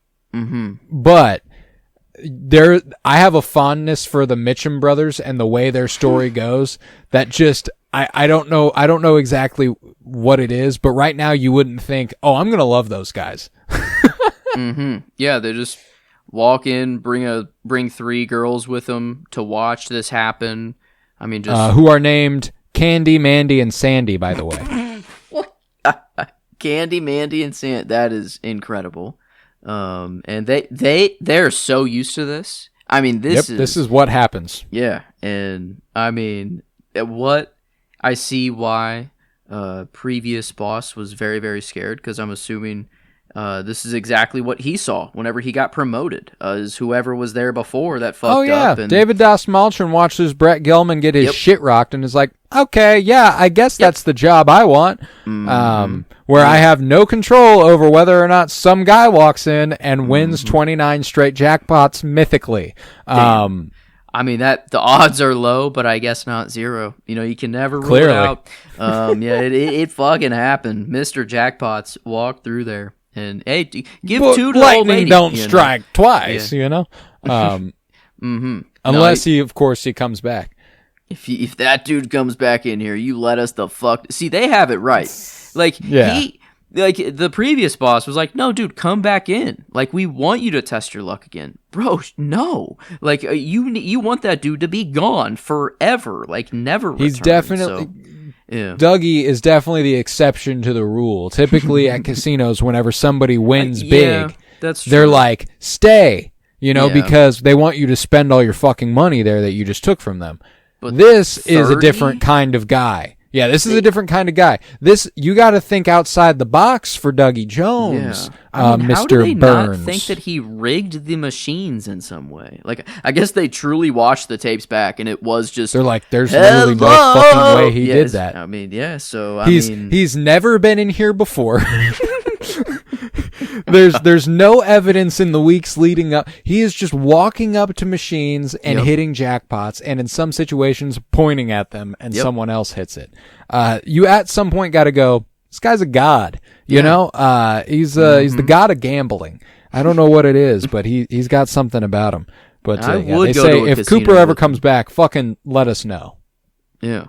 I have a fondness for the Mitchum brothers and the way their story goes that just I don't know exactly what it is, but right now you wouldn't think, oh, I'm gonna love those guys. Yeah, they just walk in, bring 3 girls with them to watch this happen. I mean, just who are named Candy, Mandy, and Sandy, by the way. Candy, Mandy, and Sandy. That is incredible. And they're so used to this. I mean, this is what happens. Yeah, and I mean, what I see why previous boss was very, very scared, because I'm assuming this is exactly what he saw whenever he got promoted. Is whoever was there before that fucked up. And David Das Maltron watches Brett Gelman get his shit rocked and is like, okay, yeah, I guess that's the job I want. Where I have no control over whether or not some guy walks in and wins 29 straight jackpots mythically. I mean, that the odds are low, but I guess not zero. You can never rule it out. It fucking happened. Mr. Jackpots walked through there. And hey, give 2 to the old lady. Lightning don't strike twice, Unless he comes back. If that dude comes back in here, you let us the fuck. See, they have it right. The previous boss was like, no, dude, come back in. Like, we want you to test your luck again, bro. No, like you want that dude to be gone forever, like never. He's definitely. Yeah. Dougie is definitely the exception to the rule. Typically at casinos, whenever somebody wins big, that's true. They're like, stay, because they want you to spend all your fucking money there that you just took from them. But this 30? Is a different kind of guy. Yeah, this is a different kind of guy. You got to think outside the box for Dougie Jones, I mean, Mr. How do they Burns. not think that he rigged the machines in some way? Like, I guess they truly watched the tapes back, and it was just They're like, there's literally no fucking way he did that. I mean, yeah. So he's never been in here before. There's no evidence in the weeks leading up. He is just walking up to machines and hitting jackpots, and in some situations pointing at them, and someone else hits it. You at some point got to go, this guy's a god. You know, he's the god of gambling. I don't know what it is, but he's got something about him. But they say if Cooper ever comes back, fucking let us know. Yeah.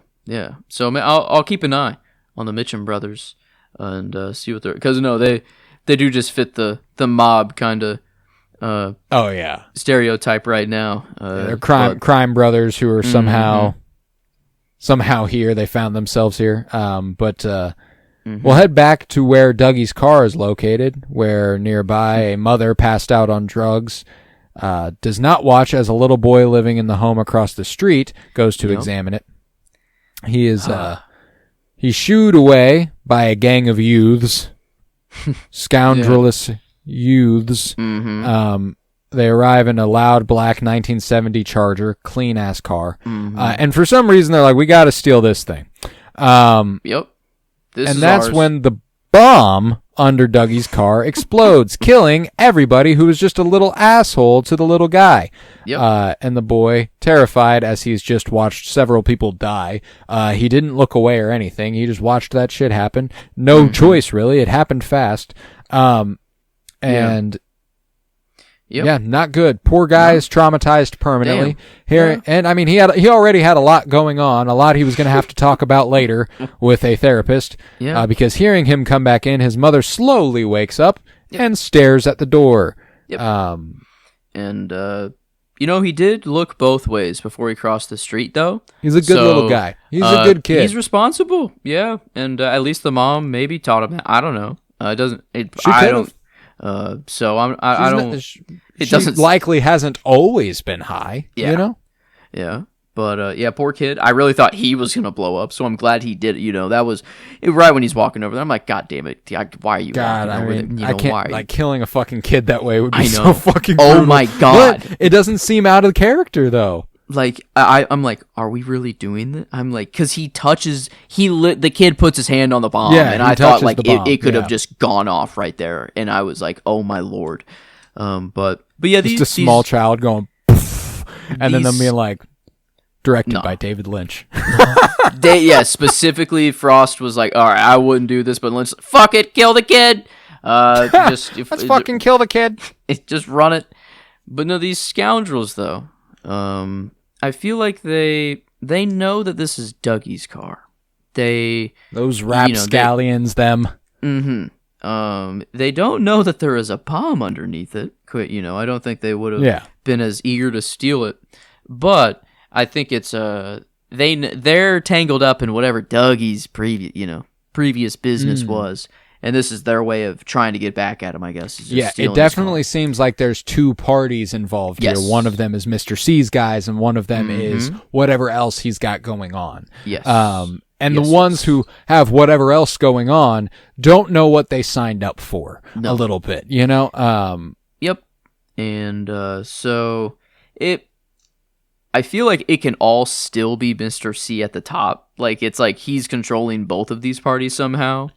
So I'll keep an eye on the Mitchum brothers and see what they're, because they do just fit the mob kind of stereotype right now. They're crime brothers who are somehow here. They found themselves here. We'll head back to where Dougie's car is located, where nearby a mother passed out on drugs does not watch as a little boy living in the home across the street goes to examine it. He is he's shooed away by a gang of youths. Scoundrelous youths. They arrive in a loud black 1970 Charger, clean ass car, and for some reason they're like, we got to steal this thing. That's when the bomb under Dougie's car explodes, killing everybody who was just a little asshole to the little guy. And the boy, terrified as he's just watched several people die, he didn't look away or anything. He just watched that shit happen. No choice, really. It happened fast. Not good. Poor guy is traumatized permanently. And I mean, he already had a lot going on, a lot he was going to have to talk about later with a therapist. Because hearing him come back in, his mother slowly wakes up and stares at the door. He did look both ways before he crossed the street, though. He's a good little guy. He's a good kid. He's responsible. Yeah, and at least the mom maybe taught him. I don't know. It doesn't. So I don't. It doesn't. Likely hasn't always been high. You know. Yeah. But poor kid. I really thought he was gonna blow up, so I'm glad he did it. That was right when he's walking over there. I'm like, God damn it! Why are you walking over there? I can't. Like, killing a fucking kid that way would be so fucking. Oh brutal. My God! But it doesn't seem out of character though. Like I'm like, are we really doing this? I'm like, because he touches, the kid puts his hand on the bomb, and I thought like it could have just gone off right there, and I was like, oh my Lord. But yeah, just a small child going, and then them being like. Directed by David Lynch. Specifically, Frost was like, all right, I wouldn't do this, but Lynch, fuck it, kill the kid. Let's fucking kill the kid. Just run it. But no, these scoundrels, though, I feel like they know that this is Dougie's car. Those rapscallions, them. They don't know that there is a bomb underneath it. I don't think they would have been as eager to steal it. But I think it's they're tangled up in whatever Dougie's previous business was, and this is their way of trying to get back at him, I guess. It definitely seems like there's two parties involved here. One of them is Mr. C's guys, and one of them is whatever else he's got going on. The ones who have whatever else going on don't know what they signed up for a little bit, And so I feel like it can all still be Mr. C at the top. Like, it's like he's controlling both of these parties somehow.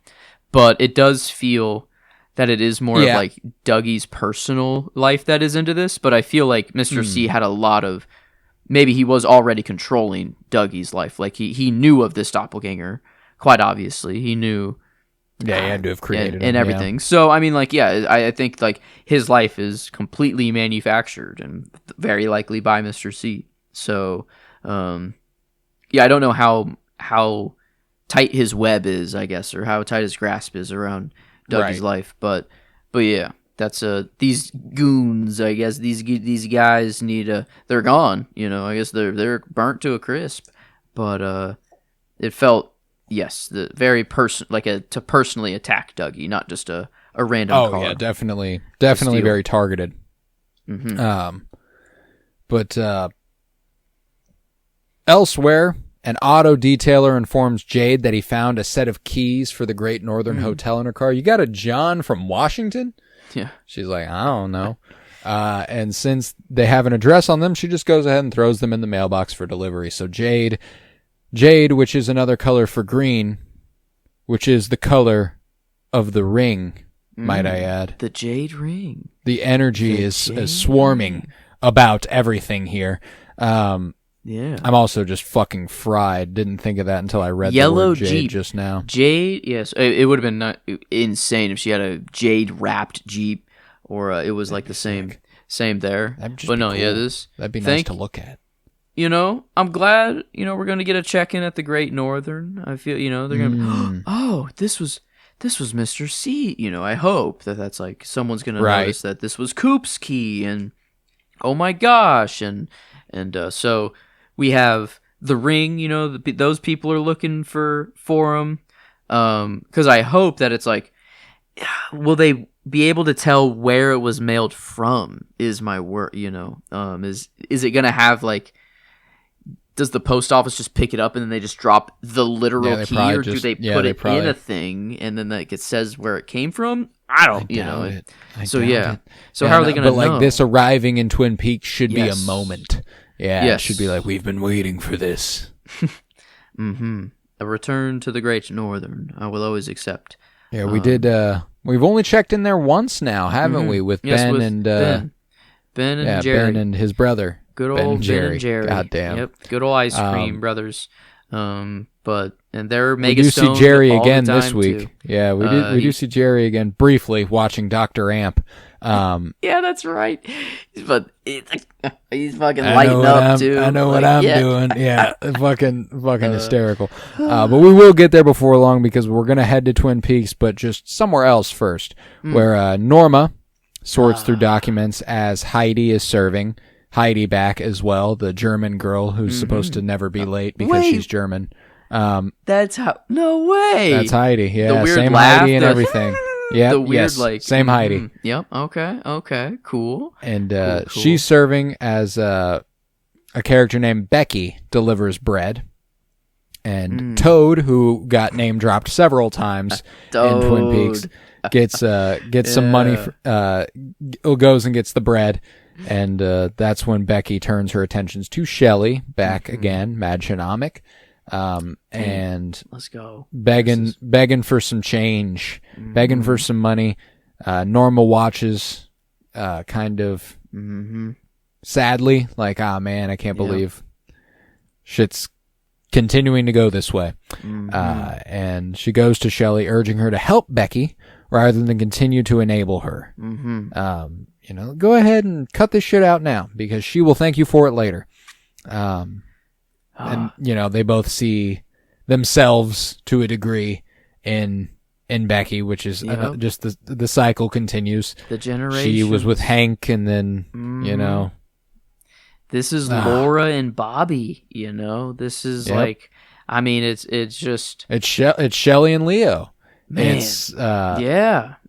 But it does feel that it is more of like Dougie's personal life that is into this. But I feel like Mr. C had a lot of... Maybe he was already controlling Dougie's life. Like, he knew of this doppelganger, quite obviously. He knew... he had to have created and everything. Yeah. So, I mean, like, I think, like, his life is completely manufactured and very likely by Mr. C. So, I don't know how tight his web is, I guess, or how tight his grasp is around Dougie's life. But yeah, that's these goons, I guess. These guys they're gone. I guess they're burnt to a crisp. But it felt very to personally attack Dougie, not just a random car. Oh yeah, definitely very targeted. But elsewhere, An auto detailer informs Jade that he found a set of keys for the Great Northern Hotel in her car. You got a John from Washington? Yeah. She's like, I don't know. And since they have an address on them, she just goes ahead and throws them in the mailbox for delivery. So Jade, which is another color for green, which is the color of the ring, might I add. The Jade ring. The energy is swarming about everything here. Yeah. I'm also just fucking fried. Didn't think of that until I read the word Jade Jeep just now. Jade, yes. It would have been insane if she had a Jade wrapped Jeep, or it was like the same there. That'd just but be no, cool. yeah, that'd be nice to look at. I'm glad, we're going to get a check-in at the Great Northern. I feel, they're going to be, oh, this was Mr. C. I hope that's like someone's going to notice that this was Coop's key, and oh my gosh, and so we have the ring. Those people are looking for him, because I hope that it's like, will they be able to tell where it was mailed from? Is my word, is it going to have like? Does the post office just pick it up and then they just drop the literal key, or do they put it in a thing and then like it says where it came from? I don't, I So doubt it. So how are they going to know? But like this arriving in Twin Peaks should be a moment. Yeah, Yes. It should be like, we've been waiting for this. A return to the Great Northern, I will always accept. Yeah, we did. We've only checked in there once now, haven't we? With Ben with and Ben and Jerry. Ben and his brother. Good old Ben and Jerry. God damn. Yep. Good old ice cream brothers. And they're We mega do see stoned Jerry all again the this time, week. too. Yeah, we do see Jerry again briefly watching Dr. Amp. Yeah, that's right. But he's fucking lighting up too. I know what I'm doing. Yeah, fucking hysterical. But we will get there before long because we're gonna head to Twin Peaks, but just somewhere else first, where Norma sorts through documents as Heidi is serving. Heidi back as well, the German girl who's supposed to never be late because she's German. That's how. No way. That's Heidi. Yeah, The weird same laugh, Heidi and everything. Yeah, the weird same Heidi. Yep. Okay. Cool. And Cool. she's serving as a character named Becky delivers bread. And Toad, who got name dropped several times in Twin Peaks, gets some money. Goes and gets the bread. And that's when Becky turns her attentions to Shelley back again, Madgenomic, and let's go begging for some change, begging for some money. Norma watches, kind of sadly, like, man, I can't believe shit's continuing to go this way. And she goes to Shelley, urging her to help Becky rather than continue to enable her. Go ahead and cut this shit out now because she will thank you for it later. And, they both see themselves to a degree in Becky, which is just the cycle continues. The generation. She was with Hank and then, This is Laura and Bobby, This is like, I mean, it's just... It's Shelley and Leo. Man,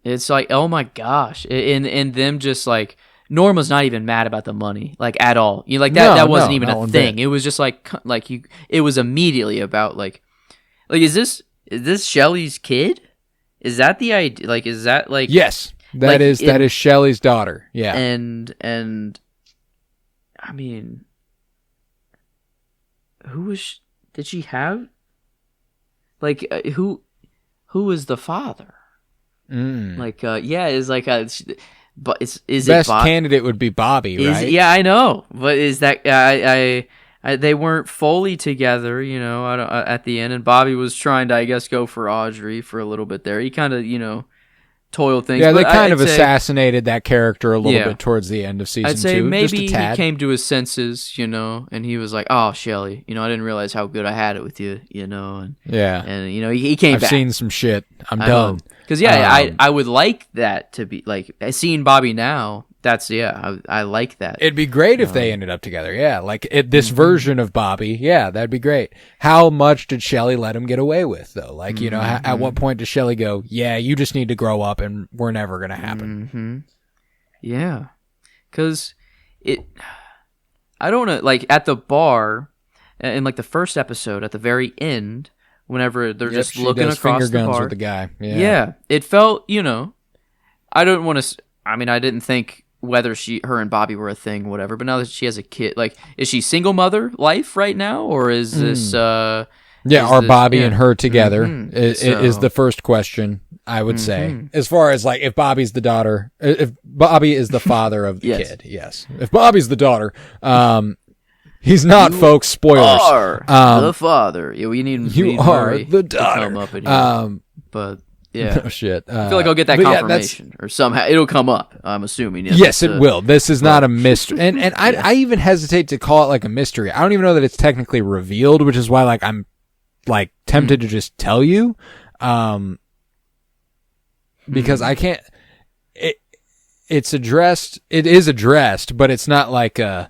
it's like, oh my gosh, and them just like Norma's not even mad about the money, like at all. That wasn't even a thing. It was just like it was immediately about like is this Shelley's kid? Is that the idea? Like, is that like yes, that is Shelley's daughter. Yeah, and I mean, did she have like who is the father? Like, is like but is best it candidate would be Bobby, right? Yeah, I know, but is that I they weren't fully together, at the end, and Bobby was trying to, I guess, go for Audrey for a little bit there. He kind of, toiled things. Yeah, they kind of assassinated that character a little bit towards the end of season 2. I'd say maybe just a tad. He came to his senses, and he was like, "Oh, Shelley, I didn't realize how good I had it with you, and he came back. I've seen some shit. I'm done." Because I would like that to be like seeing Bobby now. That's I like that. It'd be great if they ended up together. Yeah, like this version of Bobby. Yeah, that'd be great. How much did Shelley let him get away with though? Like at what point does Shelley go? Yeah, you just need to grow up, and we're never gonna happen. Yeah, because I don't know. Like at the bar, in like the first episode at the very end, whenever they're just she looking does across finger the guns bar. with the guy. Yeah, it felt, I don't want to. I mean, I didn't think whether her and Bobby were a thing, whatever. But now that she has a kid, like, is she single mother life right now, or is this? Are Bobby and her together? Is the first question I would say. As far as like if Bobby's the daughter, if Bobby is the father of the kid, yes. If Bobby's the daughter, he's not, folks. Spoilers. Are the father? Yeah, we need Murray the daughter. to come up in here. But. Yeah. Oh, shit. I feel like I'll get that confirmation or somehow it'll come up. I'm assuming. Yes, it will. This is not a mystery, and I even hesitate to call it like a mystery. I don't even know that it's technically revealed, which is why like I'm like tempted to just tell you, because I can't. It's addressed. It is addressed, but it's not like a.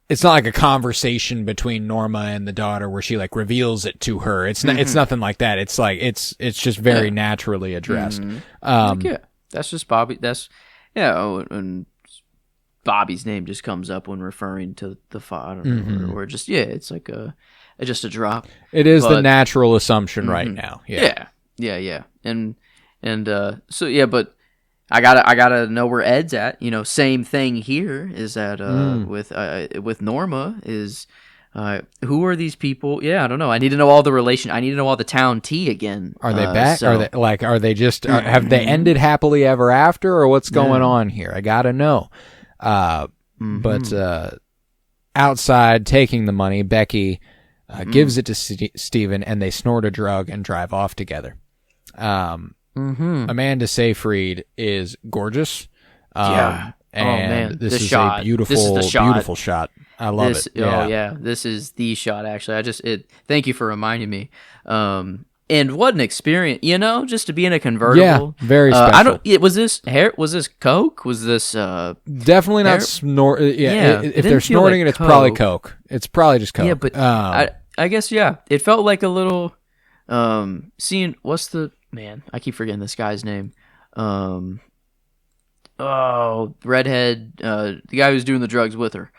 It's not like a conversation between Norma and the daughter where she like reveals it to her. It's not. It's nothing like that. It's like it's just very naturally addressed. That's just Bobby. And Bobby's name just comes up when referring to the father, or just it's like just a drop. It is the natural assumption right now. Yeah. But. I gotta know where Ed's at. Same thing here is that with Norma is who are these people? Yeah, I don't know. I need to know all the relation. I need to know all the town tea again. Are they back? Are they just have they ended happily ever after, or what's going on here? I gotta know. But outside taking the money, Becky gives it to Steven, and they snort a drug and drive off together. Amanda Seyfried is gorgeous. And this is a beautiful shot. I love it. Oh yeah, this is the shot. Actually, thank you for reminding me. And what an experience, just to be in a convertible. Yeah, very special. Was this coke? Was this definitely not snort? If they're snorting it, it's probably coke. It's probably just coke. Yeah, but I guess it felt like a little seeing what's the. Man, I keep forgetting this guy's name. Redhead, the guy who's doing the drugs with her.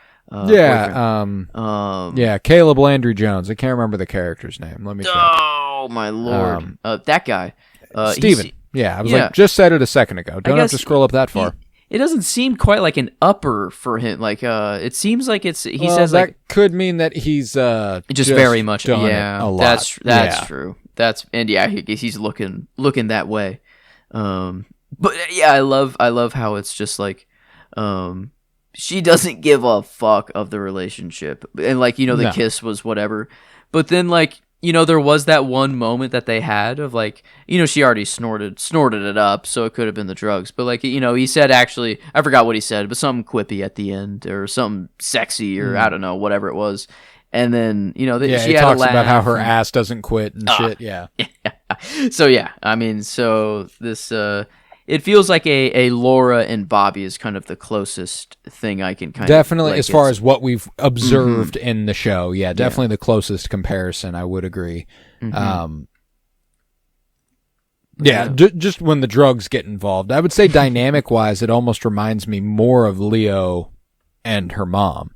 Caleb Landry Jones. I can't remember the character's name. Let me check. Oh my lord, that guy, Steven. I was just said it a second ago. Don't have to scroll up that far. It doesn't seem quite like an upper for him. Like, it seems like it's. He says that like could mean that he's just very much done a lot. That's true. He's looking that way. But I love how it's just like, she doesn't give a fuck of the relationship, and like the kiss was whatever, but then like there was that one moment that they had of like she already snorted it up, so it could have been the drugs, but like he said, actually I forgot what he said, but something quippy at the end or something sexy or I don't know, whatever it was. And then, she he talks about how her ass doesn't quit and shit. Yeah. So, so this, it feels like a Laura and Bobby is kind of the closest thing I can kind definitely, of. Definitely, as far as what we've observed in the show. Yeah, definitely the closest comparison, I would agree. Just when the drugs get involved. I would say dynamic-wise, it almost reminds me more of Leo and her mom.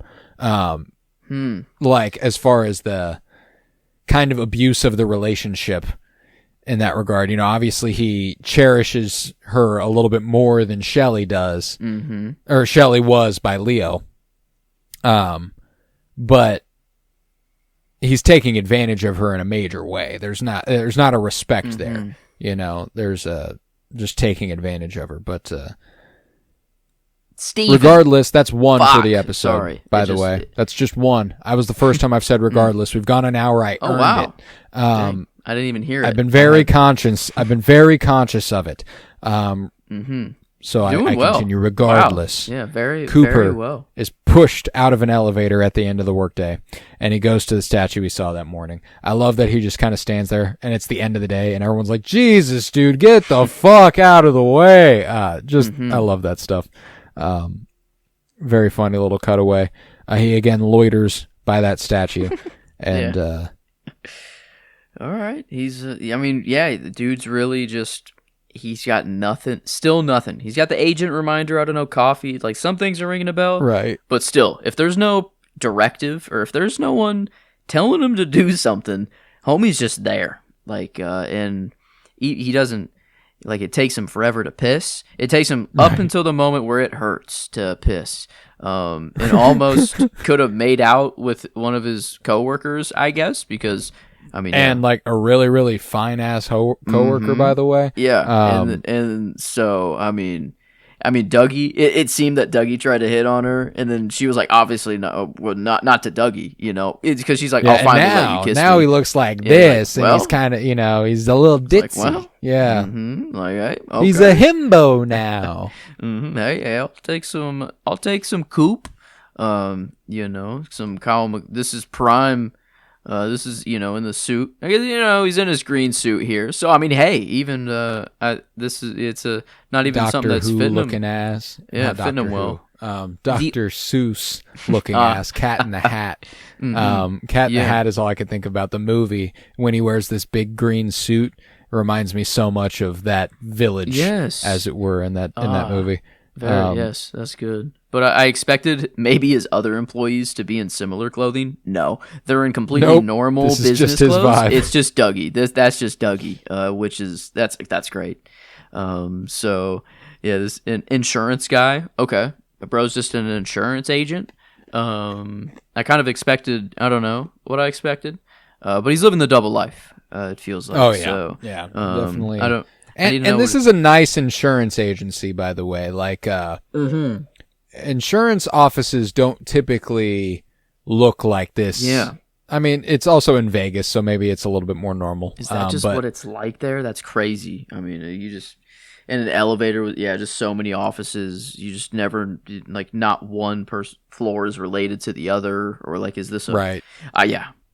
Like as far as the kind of abuse of the relationship in that regard, obviously he cherishes her a little bit more than Shelley does, or Shelley was by Leo. But he's taking advantage of her in a major way. There's not a respect there, there's just taking advantage of her, but, Steven. Regardless, that's one for the episode. Sorry. By the way, that's just one. I was the first time I've said regardless. We've gone an hour. I earned it. I didn't even hear it. I've been very conscious. I've been very conscious of it. So I continue regardless. Wow. Yeah, very Cooper very well. is pushed out of an elevator at the end of the workday, and he goes to the statue we saw that morning. I love that he just kind of stands there, and it's the end of the day, and everyone's like, "Jesus, dude, get the fuck out of the way!" I love that stuff. Very funny little cutaway. He again loiters by that statue, and all right, he's. The dude's really just. He's got nothing. Still nothing. He's got the agent reminder. I don't know, coffee. Like some things are ringing a bell, right? But still, if there's no directive or if there's no one telling him to do something. Homie's just there, like, and he doesn't, like, it takes him forever to piss. It takes him up until the moment where it hurts to piss. And almost could have made out with one of his coworkers, I guess, because I mean, and like a really, really fine ass coworker, by the way. Yeah, and so I mean, Dougie. It seemed that Dougie tried to hit on her, and then she was like, obviously not to Dougie. It's because she's like, I'll finally let you kiss me. Now he looks like this, and he's kind of, he's a little ditzy. Like, well, yeah, like, hey, okay. He's a himbo now. Hey, I'll take some Coop. Some Kyle. This is prime. This is, in the suit. I guess, he's in his green suit here. So, I mean, hey, even, it's not even Doctor something that's Who fitting looking him. ass. Yeah, fitting him well. Dr. Seuss looking ass. Cat in the Hat. Cat in the Hat is all I could think about. The movie, when he wears this big green suit, reminds me so much of that village, as it were, in that movie. Yes, that's good. But I expected maybe his other employees to be in similar clothing. No, they're in completely normal business just his clothes. Vibe. It's just Dougie. That's just Dougie, which is that's great. So yeah, this an insurance guy. Okay, bro's just an insurance agent. I kind of expected. I don't know what I expected, but he's living the double life. It feels like. Oh yeah, so, definitely. I don't. And this is a nice insurance agency, by the way. Like, insurance offices don't typically look like this. Yeah. I mean, it's also in Vegas, so maybe it's a little bit more normal. Is that just what it's like there? That's crazy. I mean, you just in an elevator with just so many offices. You just never like not one floor is related to the other, or like is this a right?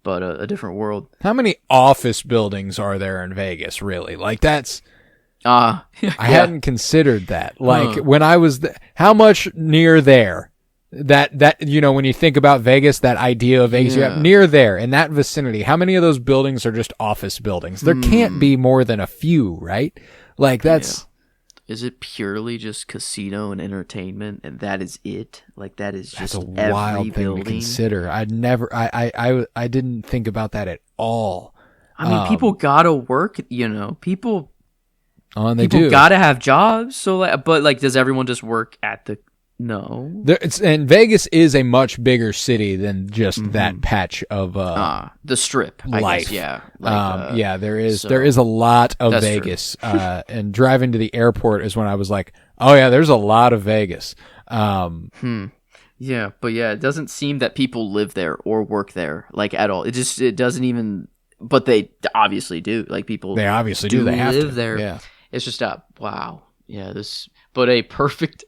But a different world. How many office buildings are there in Vegas? Really, like that's. I hadn't considered that. Like when I was, how much near there? That when you think about Vegas, that idea of Vegas, you have near there in that vicinity. How many of those buildings are just office buildings? There can't be more than a few, right? Like that's. Yeah. Is it purely just casino and entertainment, and that is it? Like that is just a wild thing to consider. I didn't think about that at all. I mean, people gotta work. People. Oh, and people gotta have jobs. So, but does everyone just work at the? No. And Vegas is a much bigger city than just that patch of the Strip life. I guess, yeah. There is a lot of Vegas. And driving to the airport is when I was like, oh yeah, there's a lot of Vegas. Yeah, but it doesn't seem that people live there or work there at all. It doesn't even. But they obviously do. Like people, they obviously do. They have live to. there. Yeah. It's just wow. Yeah, but a perfect.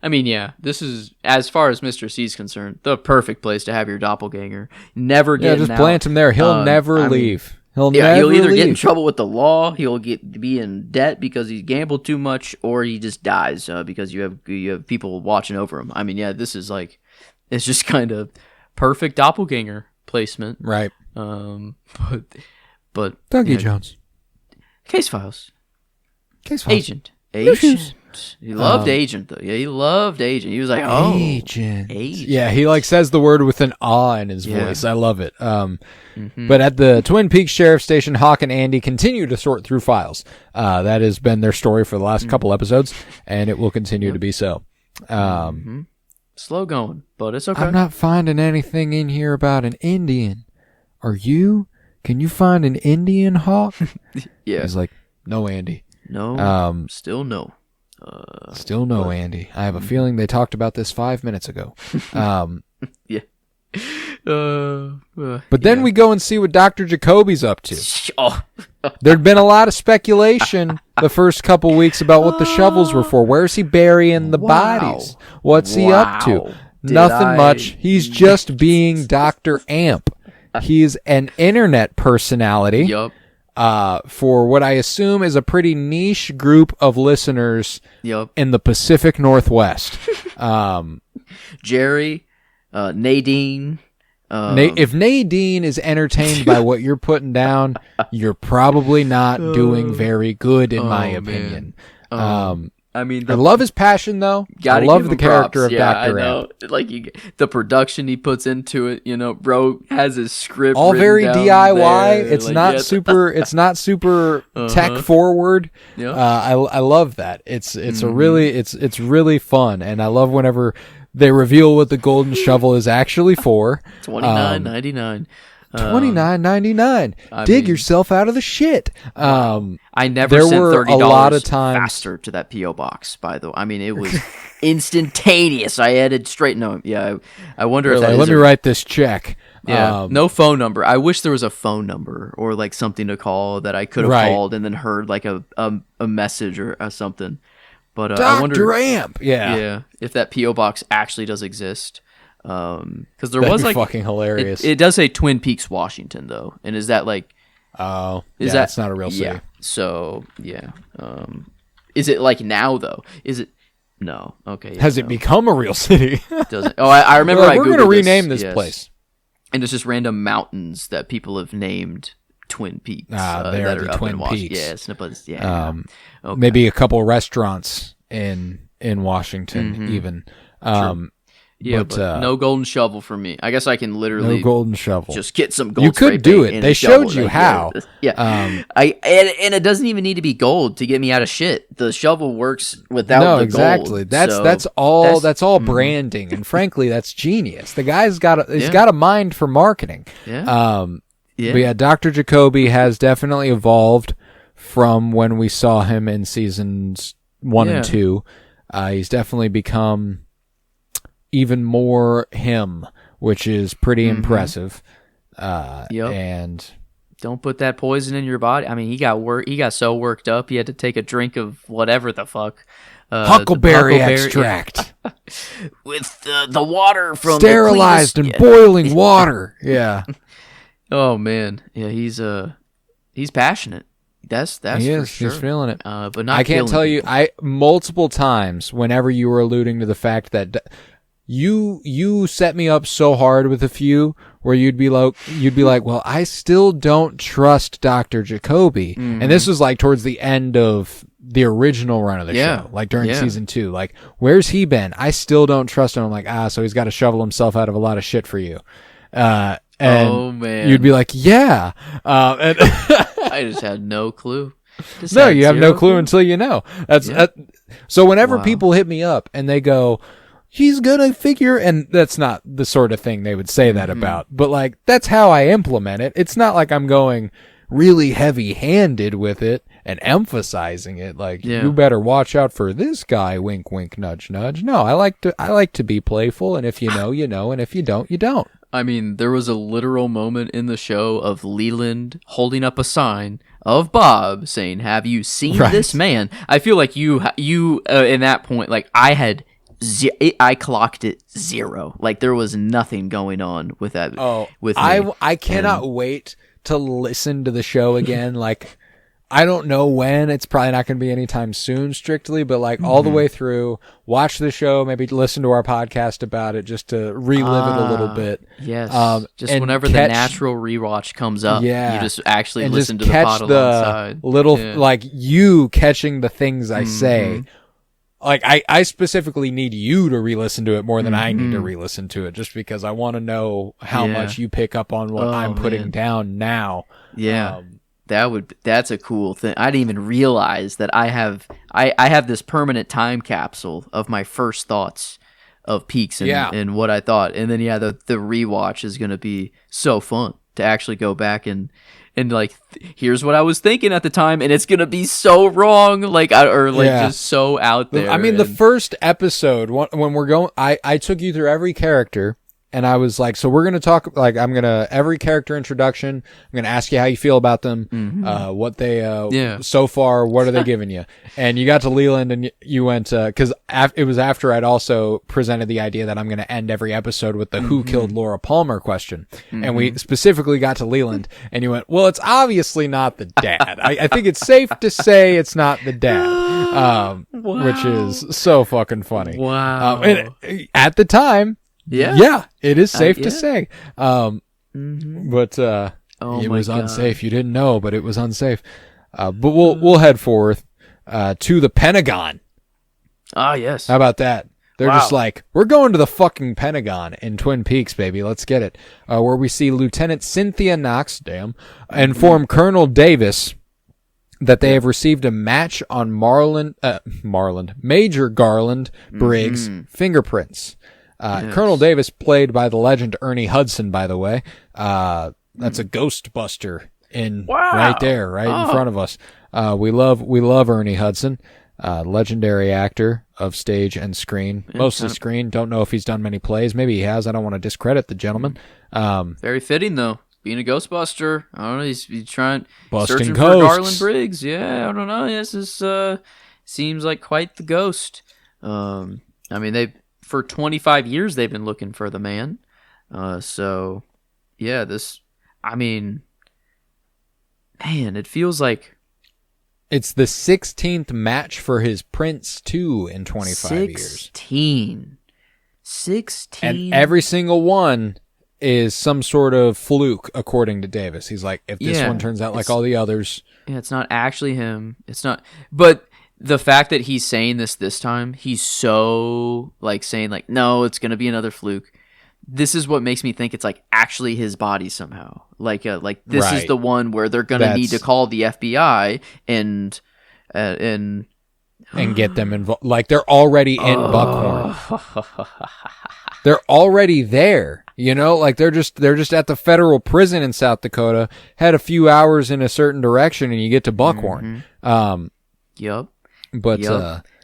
I mean, this is, as far as Mr. C's concerned, the perfect place to have your doppelganger. Never get just plant him there. He'll never leave. He'll either get in trouble with the law, he'll be in debt because he gambled too much, or he just dies because you have people watching over him. I mean, this is it's just kind of perfect doppelganger placement, right? But Dougie Jones, Case Files. Agent. He loved Agent though. Yeah, he loved Agent. He was like, Agent. Yeah, he says the word with an awe in his voice. I love it. But at the Twin Peaks Sheriff Station, Hawk and Andy continue to sort through files. That has been their story for the last couple episodes, and it will continue to be so. Slow going, but it's okay. I'm not finding anything in here about an Indian. Are you? Can you find an Indian, Hawk? Yeah. He's like, no, Andy. No. Still no. Still no, Andy. I have a feeling they talked about this 5 minutes ago. Yeah. But then we go and see what Dr. Jacoby's up to. There'd been a lot of speculation the first couple weeks about what the shovels were for. Where's he burying the bodies? What's he up to? Nothing much. He's just being Dr. Amp. He's an internet personality. Yup. For what I assume is a pretty niche group of listeners in the Pacific Northwest. Jerry, Nadine. If Nadine is entertained by what you're putting down, you're probably not doing very good, in my opinion. I mean, I love his passion, though. I love the character of Dr. Amp. Like the production he puts into it, bro has his script all very DIY. There. It's not super. It's not super tech forward. Yeah. I love that. It's really fun, and I love whenever they reveal what the golden shovel is actually for. $29.99. $29.99. Dig yourself out of the shit. I never sent $30 a lot of times faster to that PO box. By the way, I mean it was instantaneous. I added straight. No, yeah. I wonder if that let me write this check. Yeah, no phone number. I wish there was a phone number or like something to call that I could have called and then heard like a message or something. But I wonder, Dr. Amp. Yeah, if that PO box actually does exist. Because there was like fucking hilarious. It does say Twin Peaks, Washington, though, and is that like? Oh, is that? It's not a real city. Yeah. So yeah. Is it like now though? Is it? No. Okay. Yeah, Has it become a real city? Doesn't. Oh, I remember. We're going to rename this place, and it's just random mountains that people have named Twin Peaks. They that are the Twin Peaks. Yeah. Okay. Maybe a couple restaurants in Washington, even. Yeah, but no golden shovel for me. I guess I can literally no golden shovel. Just get some gold. You could do it. They showed you how. Yeah. And it doesn't even need to be gold to get me out of shit. The shovel works without the exactly. gold. That's all branding, and frankly, that's genius. The guy's got a mind for marketing. Yeah. But yeah, Dr. Jacoby has definitely evolved from when we saw him in seasons 1 and 2. He's definitely become even more him, which is pretty impressive. And don't put that poison in your body. I mean, he got so worked up he had to take a drink of whatever the fuck. Huckleberry extract with the water from sterilized and boiling water. Yeah. Oh man, yeah, he's passionate. That's he for is. Sure. He's feeling it. But not. I can't tell you. Multiple times whenever you were alluding to the fact that you set me up so hard with a few where you'd be like, well, I still don't trust Dr. Jacoby, and this was like towards the end of the original run of the show, like during season 2. Like, where's he been? I still don't trust him. I'm like, so he's got to shovel himself out of a lot of shit for you. And oh man, you'd be like, yeah. And I just had no clue. You have no clue until you know. So whenever people hit me up and they go, he's gonna figure, and that's not the sort of thing they would say that about, but like, that's how I implement it. It's not like I'm going really heavy-handed with it and emphasizing it. Like, you better watch out for this guy, wink, wink, nudge, nudge. No, I like to be playful, and if you know, you know, and if you don't, you don't. I mean, there was a literal moment in the show of Leland holding up a sign of Bob saying, "Have you seen this man?" I feel like you in that point, like I clocked it 0. Like there was nothing going on with that. I cannot wait to listen to the show again. Like, I don't know when. It's probably not going to be anytime soon, strictly, but like all the way through, watch the show, maybe listen to our podcast about it just to relive it a little bit. Yes. Just whenever the natural rewatch comes up, you just actually listen to the pod alongside. Like you catching the things I say. Like, I specifically need you to re-listen to it more than I need to re-listen to it, just because I want to know how much you pick up on what I'm putting down now. Yeah. That's a cool thing. I didn't even realize that I have this permanent time capsule of my first thoughts of Peaks and what I thought. And then the rewatch is going to be so fun to actually go back and like, here's what I was thinking at the time, and it's gonna be so wrong, just so out there. I mean, the first episode when we're going, I took you through every character, and I was like, so we're gonna talk, like, every character introduction, I'm gonna ask you how you feel about them, what they so far, what are they giving you? And you got to Leland, and you went because it was after I'd also presented the idea that I'm gonna end every episode with the who killed Laura Palmer question, and we specifically got to Leland, and you went, well, it's obviously not the dad. I think it's safe to say it's not the dad, which is so fucking funny. Wow. And at the time. Yeah, it is safe to say. But it was unsafe. You didn't know, but it was unsafe. But we'll head forth to the Pentagon. Ah, yes. How about that? They're Wow. just like, we're going to the fucking Pentagon in Twin Peaks, baby. Let's get it. Where we see Lieutenant Cynthia Knox, inform Colonel Davis that they have received a match on Major Garland Briggs' fingerprints. Yes. Colonel Davis, played by the legend Ernie Hudson, by the way. That's a Ghostbuster right there, in front of us. We love Ernie Hudson. Legendary actor of stage and screen, mostly screen. Don't know if he's done many plays. Maybe he has. I don't want to discredit the gentleman. Very fitting though, being a Ghostbuster. I don't know. He's searching Busting for ghosts. Garland Briggs. Yeah, I don't know. This is seems like quite the ghost. I mean, for 25 years they've been looking for the man. So yeah, I mean, man, it feels like. It's the 16th match for his prints, too, in 25 years. 16. And every single one is some sort of fluke, according to Davis. He's like, if this one turns out like all the others. Yeah, it's not actually him. It's not. But the fact that he's saying this time, he's so, saying, no, it's going to be another fluke. This is what makes me think it's actually his body somehow. This is the one where they're gonna need to call the FBI and get them involved. They're already in Buckhorn. They're already there. They're just at the federal prison in South Dakota. Had a few hours in a certain direction, and you get to Buckhorn. Yep. But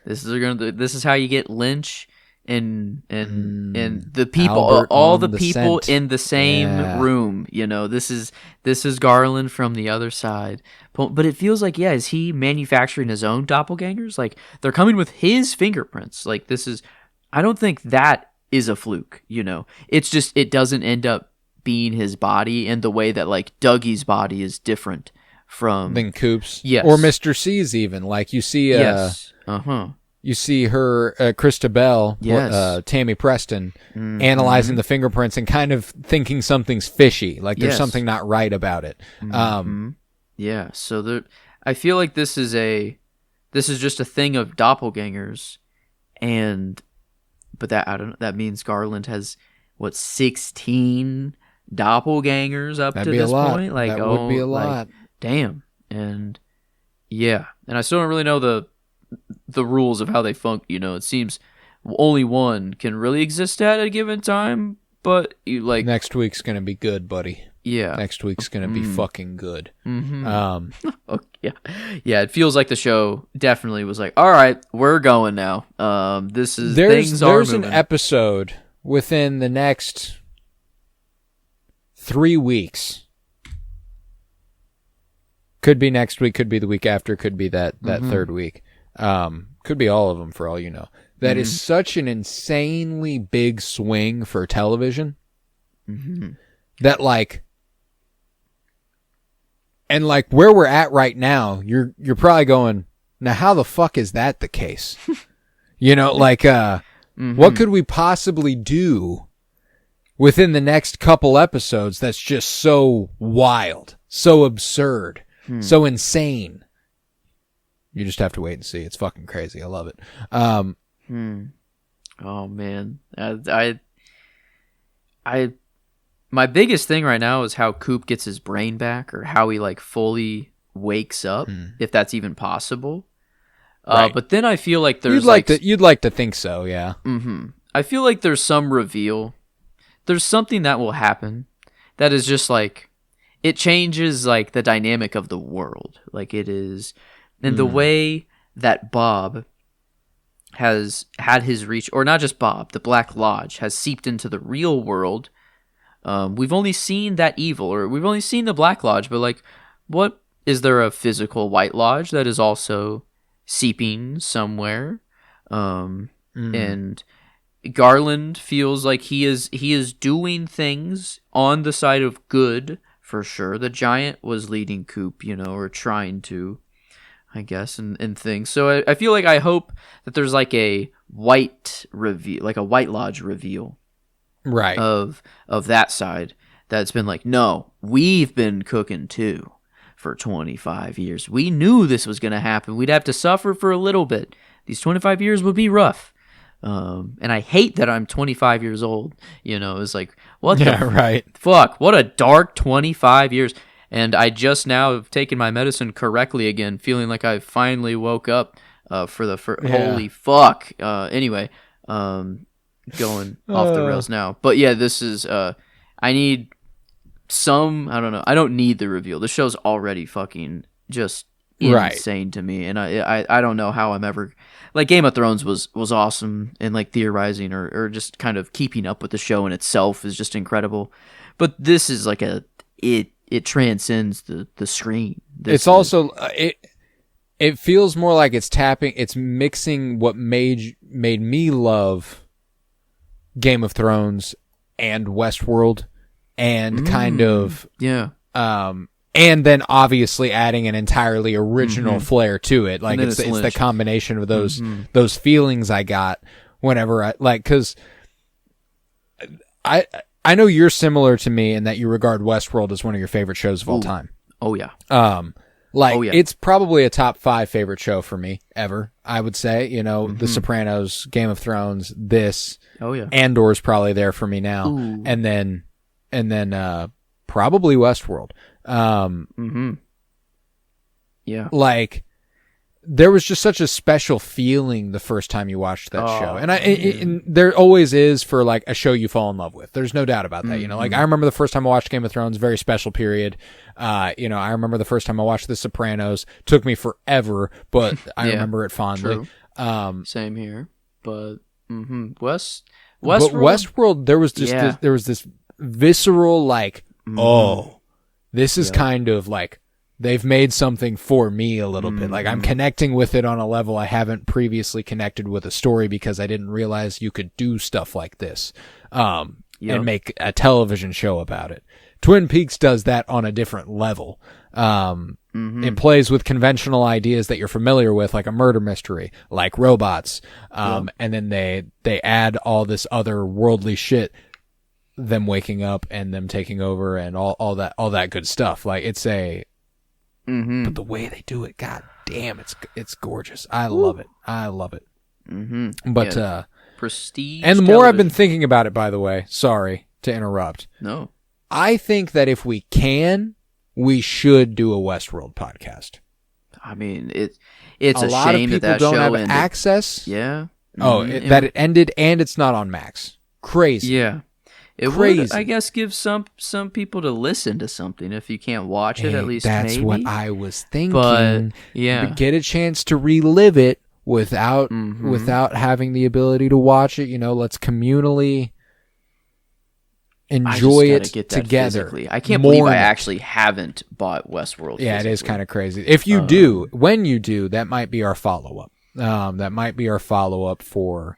this is how you get Lynch. And the people, Albert all on the the people scent. in the same room, this is Garland from the other side. But it feels like, is he manufacturing his own doppelgangers? They're coming with his fingerprints. I don't think that is a fluke, It's just, it doesn't end up being his body in the way that Dougie's body is different from than Coop's. Yes. Or Mr. C's even. You see yes. You see her, Krista Bell, Tammy Preston, analyzing the fingerprints and kind of thinking something's fishy, there's something not right about it. Yeah, so I feel like this is just a thing of doppelgangers, but that means Garland has 16 doppelgangers up That'd to be this a lot. point. That would be a lot. Damn, and I still don't really know the rules of how they function. It seems only one can really exist at a given time, but next week's gonna be good, buddy. Yeah, next week's gonna be fucking good. It feels like the show definitely was all right, we're going now. There's an episode within the next 3 weeks. Could be next week, could be the week after, could be that third week. Could be all of them for all you know. That is such an insanely big swing for television that and where we're at right now, you're probably going, now how the fuck is that the case? What could we possibly do within the next couple episodes that's just so wild, so absurd, so insane? You just have to wait and see. It's fucking crazy. I love it. Oh man, my biggest thing right now is how Coop gets his brain back, or how he fully wakes up, if that's even possible. Right. But then I feel like there's you'd like to think so, yeah. I feel like there's some reveal. There's something that will happen that is just it changes the dynamic of the world. It is. And the way that Bob has had his reach, or not just Bob, the Black Lodge has seeped into the real world. We've only seen that evil, or we've only seen the Black Lodge, but what is there a physical White Lodge that is also seeping somewhere? And Garland feels like he is doing things on the side of good for sure. The Giant was leading Coop, or trying to, I guess, and things. So I feel I hope that there's a white reveal, a White Lodge reveal, right? Of that side that's been no, we've been cooking too. for 25 years. We knew this was going to happen. We'd have to suffer for a little bit. These 25 years would be rough. And I hate that I'm 25 years old. It's like, what the fuck? What a dark 25 years. And I just now have taken my medicine correctly again, feeling like I finally woke up holy fuck. Anyway, going off the rails now. But yeah, this is, I need I don't know. I don't need the reveal. The show's already fucking just insane to me. And I don't know how I'm ever, like, Game of Thrones was awesome, and like theorizing or just kind of keeping up with the show in itself is just incredible. But this is like it transcends the screen. It's also, it feels more like it's mixing what made me love Game of Thrones and Westworld, and kind of and then obviously adding an entirely original flair to it. Like it's the combination of those feelings I got whenever because I know you're similar to me in that you regard Westworld as one of your favorite shows of all time. Oh yeah. It's probably a top 5 favorite show for me ever, I would say. The Sopranos, Game of Thrones, this. Oh yeah. Andor's probably there for me now. Ooh. And then probably Westworld. Yeah. Like, there was just such a special feeling the first time you watched that show. And and there always is for like a show you fall in love with. There's no doubt about that. Like, I remember the first time I watched Game of Thrones, very special period. I remember the first time I watched The Sopranos. Took me forever, but I remember it fondly. Same here. But Westworld. But Westworld, there was just there was this visceral like, this is kind of like, they've made something for me a little bit. Like, I'm connecting with it on a level I haven't previously connected with a story, because I didn't realize you could do stuff like this and make a television show about it. Twin Peaks does that on a different level. It plays with conventional ideas that you're familiar with, like a murder mystery, like robots. And then they add all this other worldly shit, them waking up and them taking over and all that good stuff. Like, it's but the way they do it, god damn, it's gorgeous. I love it. But prestige. And the more I've been thinking about it, by the way, sorry to interrupt. No. I think that if we can, we should do a Westworld podcast. I mean, it's a lot shame of people that don't show have ended. access. Yeah. That it ended and it's not on Max. Crazy. Yeah. It Crazy. would, I guess, give some people to listen to something if you can't watch it, at least that's maybe. what I was thinking. But, yeah. Get a chance to relive it without having the ability to watch it. Let's communally enjoy it together. Physically. I can't believe I actually haven't bought Westworld. Yeah, physically. It is kind of crazy. If you do, when you do, that might be our follow-up. That might be our follow-up for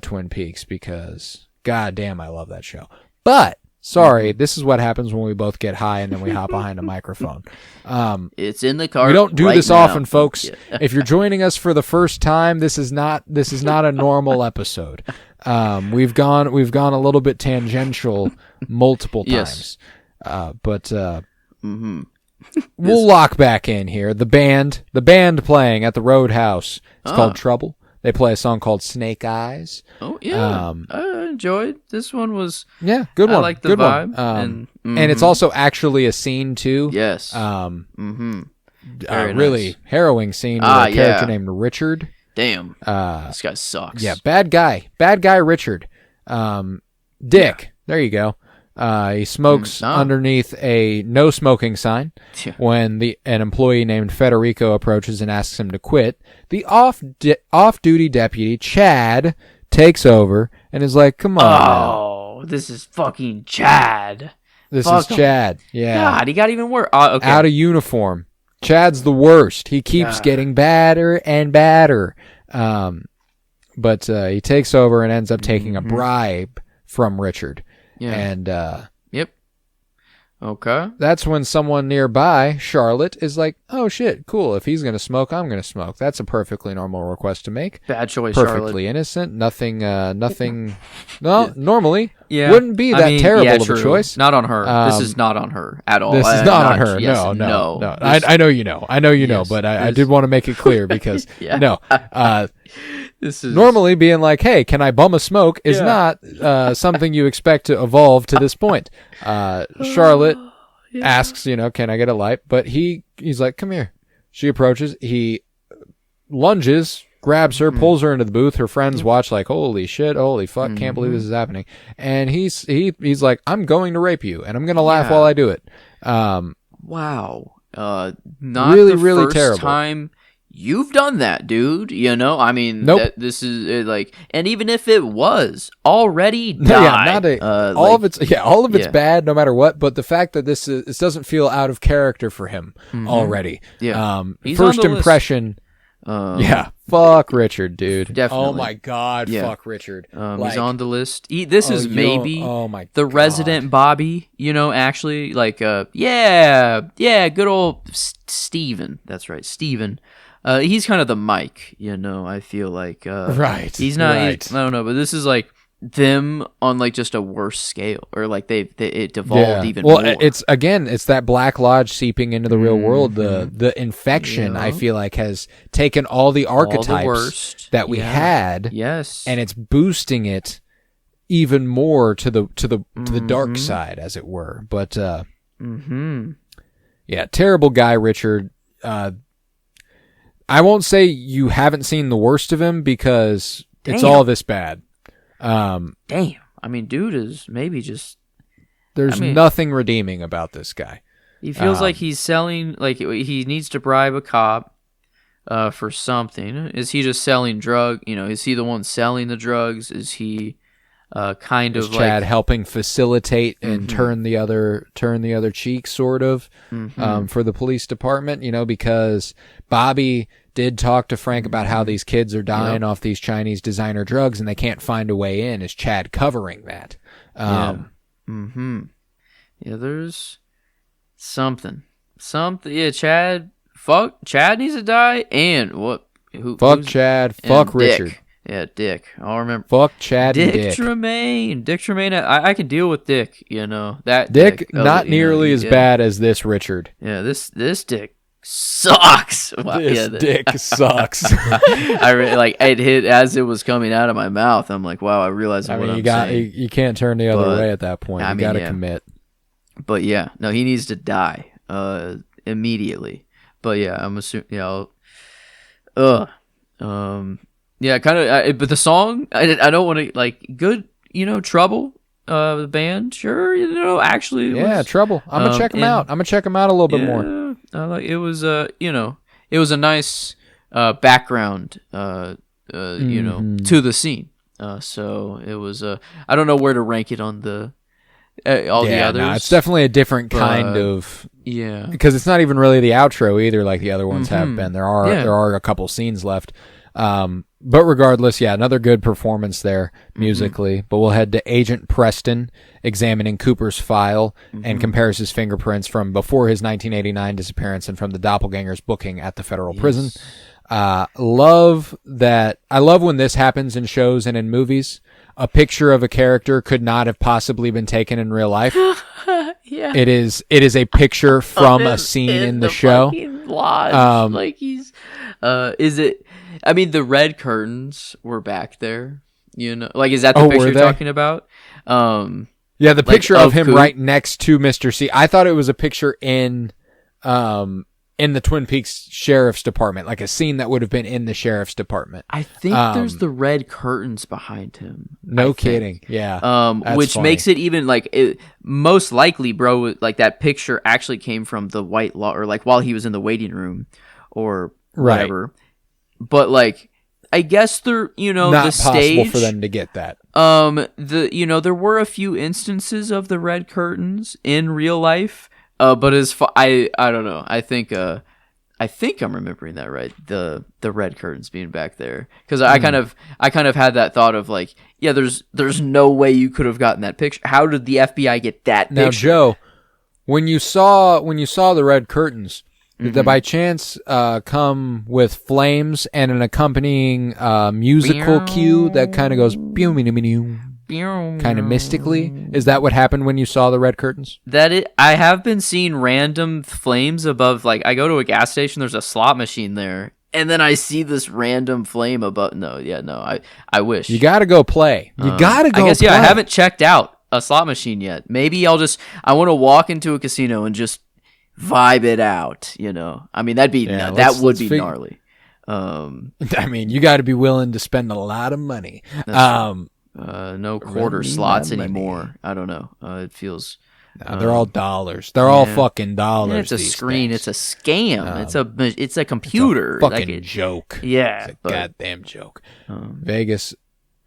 Twin Peaks, because god damn, I love that show. But sorry, this is what happens when we both get high and then we hop behind a microphone. It's in the car. We don't do this now. often, folks. If you're joining us for the first time, this is not a normal episode. We've gone a little bit tangential multiple times. But we'll lock back in here. The band playing at the Roadhouse. It's called Trouble. They play a song called Snake Eyes. Oh, yeah. I enjoyed. This one was... Yeah, good one. I like the good vibe. One. And it's also actually a scene, too. Yes. Really nice. Harrowing scene with a character named Richard. Damn. This guy sucks. Yeah, bad guy. Bad guy Richard. Dick. Yeah. There you go. He smokes underneath a no smoking sign. When an employee named Federico approaches and asks him to quit, the off-duty deputy, Chad, takes over and is like, come on. This is fucking Chad. This is Chad. Yeah. God, he got even worse. Okay. Out of uniform. Chad's the worst. He keeps getting badder and badder. But he takes over and ends up taking a bribe from Richard. Yeah. And yep. Okay. That's when someone nearby, Charlotte, is like, "Oh shit, cool. If he's gonna smoke, I'm gonna smoke." That's a perfectly normal request to make. Bad choice, Perfectly Charlotte. innocent. Nothing. No, normally Yeah. wouldn't be that terrible of true. a choice. Not on her. This is not on her at all. This is not on her. Yes, No. This- I know you know. I know you know. Yes, But I did want to make it clear because Yeah. no. This is Normally, being like, "Hey, can I bum a smoke?" is not something you expect to evolve to this point. Charlotte asks, "Can I get a light?" But he's like, "Come here." She approaches. He lunges, grabs her, pulls her into the booth. Her friends watch like, "Holy shit! Holy fuck! Can't believe this is happening." And he's like, "I'm going to rape you, and I'm going to laugh while I do it." Wow. Not Really, the really first terrible. time you've done that, dude. I mean, Nope. this is like, and even if it was already died, all of it's yeah. bad no matter what. But the fact that this doesn't feel out of character for him already. Yeah. He's First on the list. impression. Fuck Richard, dude. Definitely. Oh my god, Yeah. fuck Richard. He's on the list. This is maybe the God. resident Bobby. Actually, like, good old Steven. That's right, Steven. He's kind of the Mike. I feel like Right. He's not. Right. I don't know, but this is like them on like just a worse scale, or like it devolved even well, more. it's that Black Lodge seeping into the real world. The infection, I feel like, has taken all the archetypes worst. that we had, Yes, and it's boosting it even more to the dark side, as it were. But terrible guy, Richard. I won't say you haven't seen the worst of him because it's all this bad. Damn. I mean, dude is maybe just. There's nothing redeeming about this guy. He feels like he's selling, like he needs to bribe a cop for something. Is he just selling drug? Is he the one selling the drugs? Is he kind Is of Chad like helping facilitate and turn the other cheek, sort of, for the police department? Because Bobby did talk to Frank about how these kids are dying off these Chinese designer drugs and they can't find a way in. Is Chad covering that? Yeah, there's something. Yeah, Chad needs to die, and what? Fuck Chad. Fuck Richard. Dick. Yeah, Dick. I'll remember. Fuck Chad and Dick Dick. Tremaine. Dick Tremaine. I can deal with Dick. That Dick not nearly as bad as this Richard. Yeah, this Dick sucks. Wow, This Dick sucks. It hit as it was coming out of my mouth. I'm like, wow, I realize what I'm saying. you can't turn the other way at that point. You got to commit. But yeah, no, he needs to die immediately. But yeah, I'm assuming. Yeah, kind of. But the song, I don't want to good. Trouble. The band, sure. Actually, Trouble. I'm gonna check them out. I'm gonna check them out a little bit more. It was it was a nice background, to the scene. So it was. I don't know where to rank it on the the others. No, it's definitely a different kind of. Yeah, because it's not even really the outro either, like the other ones have been. There are a couple scenes left. But regardless, another good performance there musically. But we'll head to Agent Preston examining Cooper's file and compares his fingerprints from before his 1989 disappearance and from the doppelganger's booking at the federal prison. Love that. I love when this happens in shows and in movies. A picture of a character could not have possibly been taken in real life. Yeah. It is a picture from a scene in the show. Lodge. Like he's is it I mean the red curtains were back there, Like is that the picture you're talking about? Yeah, the picture of him right next to Mr. C. I thought it was a picture in the Twin Peaks Sheriff's Department, like a scene that would have been in the Sheriff's Department. I think there's the red curtains behind him. No kidding. Yeah. Which funny. makes it even most likely, bro, like that picture actually came from the White Law, or like while he was in the waiting room or whatever. But I guess they're, not the stage possible for them to get that. There were a few instances of the red curtains in real life. But I don't know. I think I'm remembering that right. The red curtains being back there, because I kind of had that thought of there's no way you could have gotten that picture. How did the FBI get that picture? Now, Joe, when you saw the red curtains, did they by chance come with flames and an accompanying musical cue that kind of goes kind of mystically? Is that what happened when you saw the red curtains? I have been seeing random flames above. Like I go to a gas station, there's a slot machine there, and then I see this random flame above. No, I wish. You got to go play. You got to go. I guess play. I haven't checked out a slot machine yet. Maybe I want to walk into a casino and just vibe it out, I mean, that would be gnarly. I mean, you got to be willing to spend a lot of money. No quarter slots anymore. I don't know. It feels they're all dollars. They're all fucking dollars. It's a screen. Days. It's a scam. It's a computer. It's a fucking joke. Yeah, it's a goddamn joke. Vegas.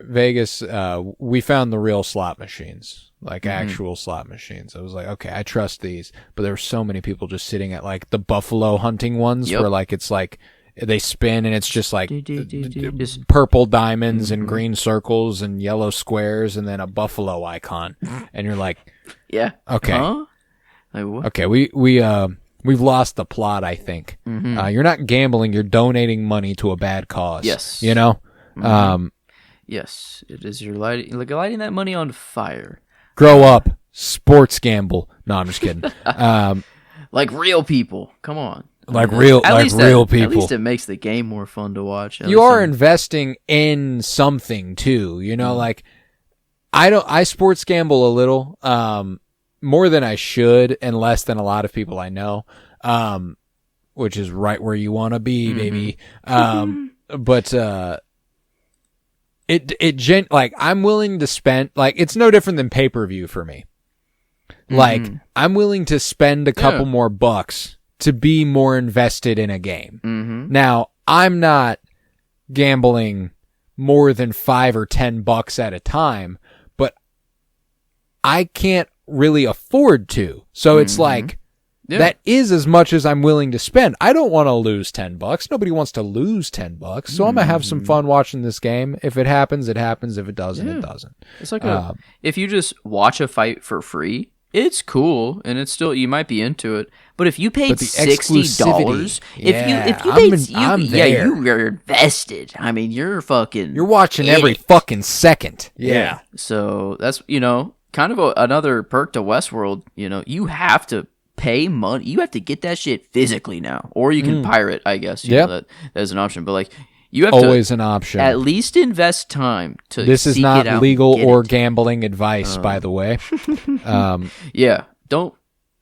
We found the real slot machines. Like actual slot machines. I was like, okay, I trust these. But there were so many people just sitting at like the buffalo hunting ones where like it's like they spin and it's just like purple diamonds and green circles and yellow squares and then a buffalo icon. And you're like, yeah, okay. Huh? Like, what? Okay, we've lost the plot, I think. You're not gambling, you're donating money to a bad cause. Yes. Yes, it is. You're lighting that money on fire. Grow up. Sports gamble. No, I'm just kidding. Like real people. Come on. Like real people. At least it makes the game more fun to watch. You are investing in something too. Like I sports gamble a little, more than I should and less than a lot of people I know, which is right where you want to be, baby. But like I'm willing to spend, like it's no different than pay-per-view for me. Like I'm willing to spend a couple more bucks to be more invested in a game. Now I'm not gambling more than $5 or $10 at a time, but I can't really afford to. So it's like, that is as much as I'm willing to spend. I don't want to lose $10. Nobody wants to lose $10. So I'm going to have some fun watching this game. If it happens, it happens. If it doesn't, it doesn't. It's like if you just watch a fight for free, it's cool and it's still, you might be into it. But if you paid $60, you're invested. I mean, you're watching every fucking second. Yeah. So that's, kind of another perk to Westworld. You have to pay money. You have to get that shit physically now, or you can pirate. I guess. That's an option. But like, you have always an option. At least invest time to. This is not legal or gambling advice, by the way. Yeah, don't.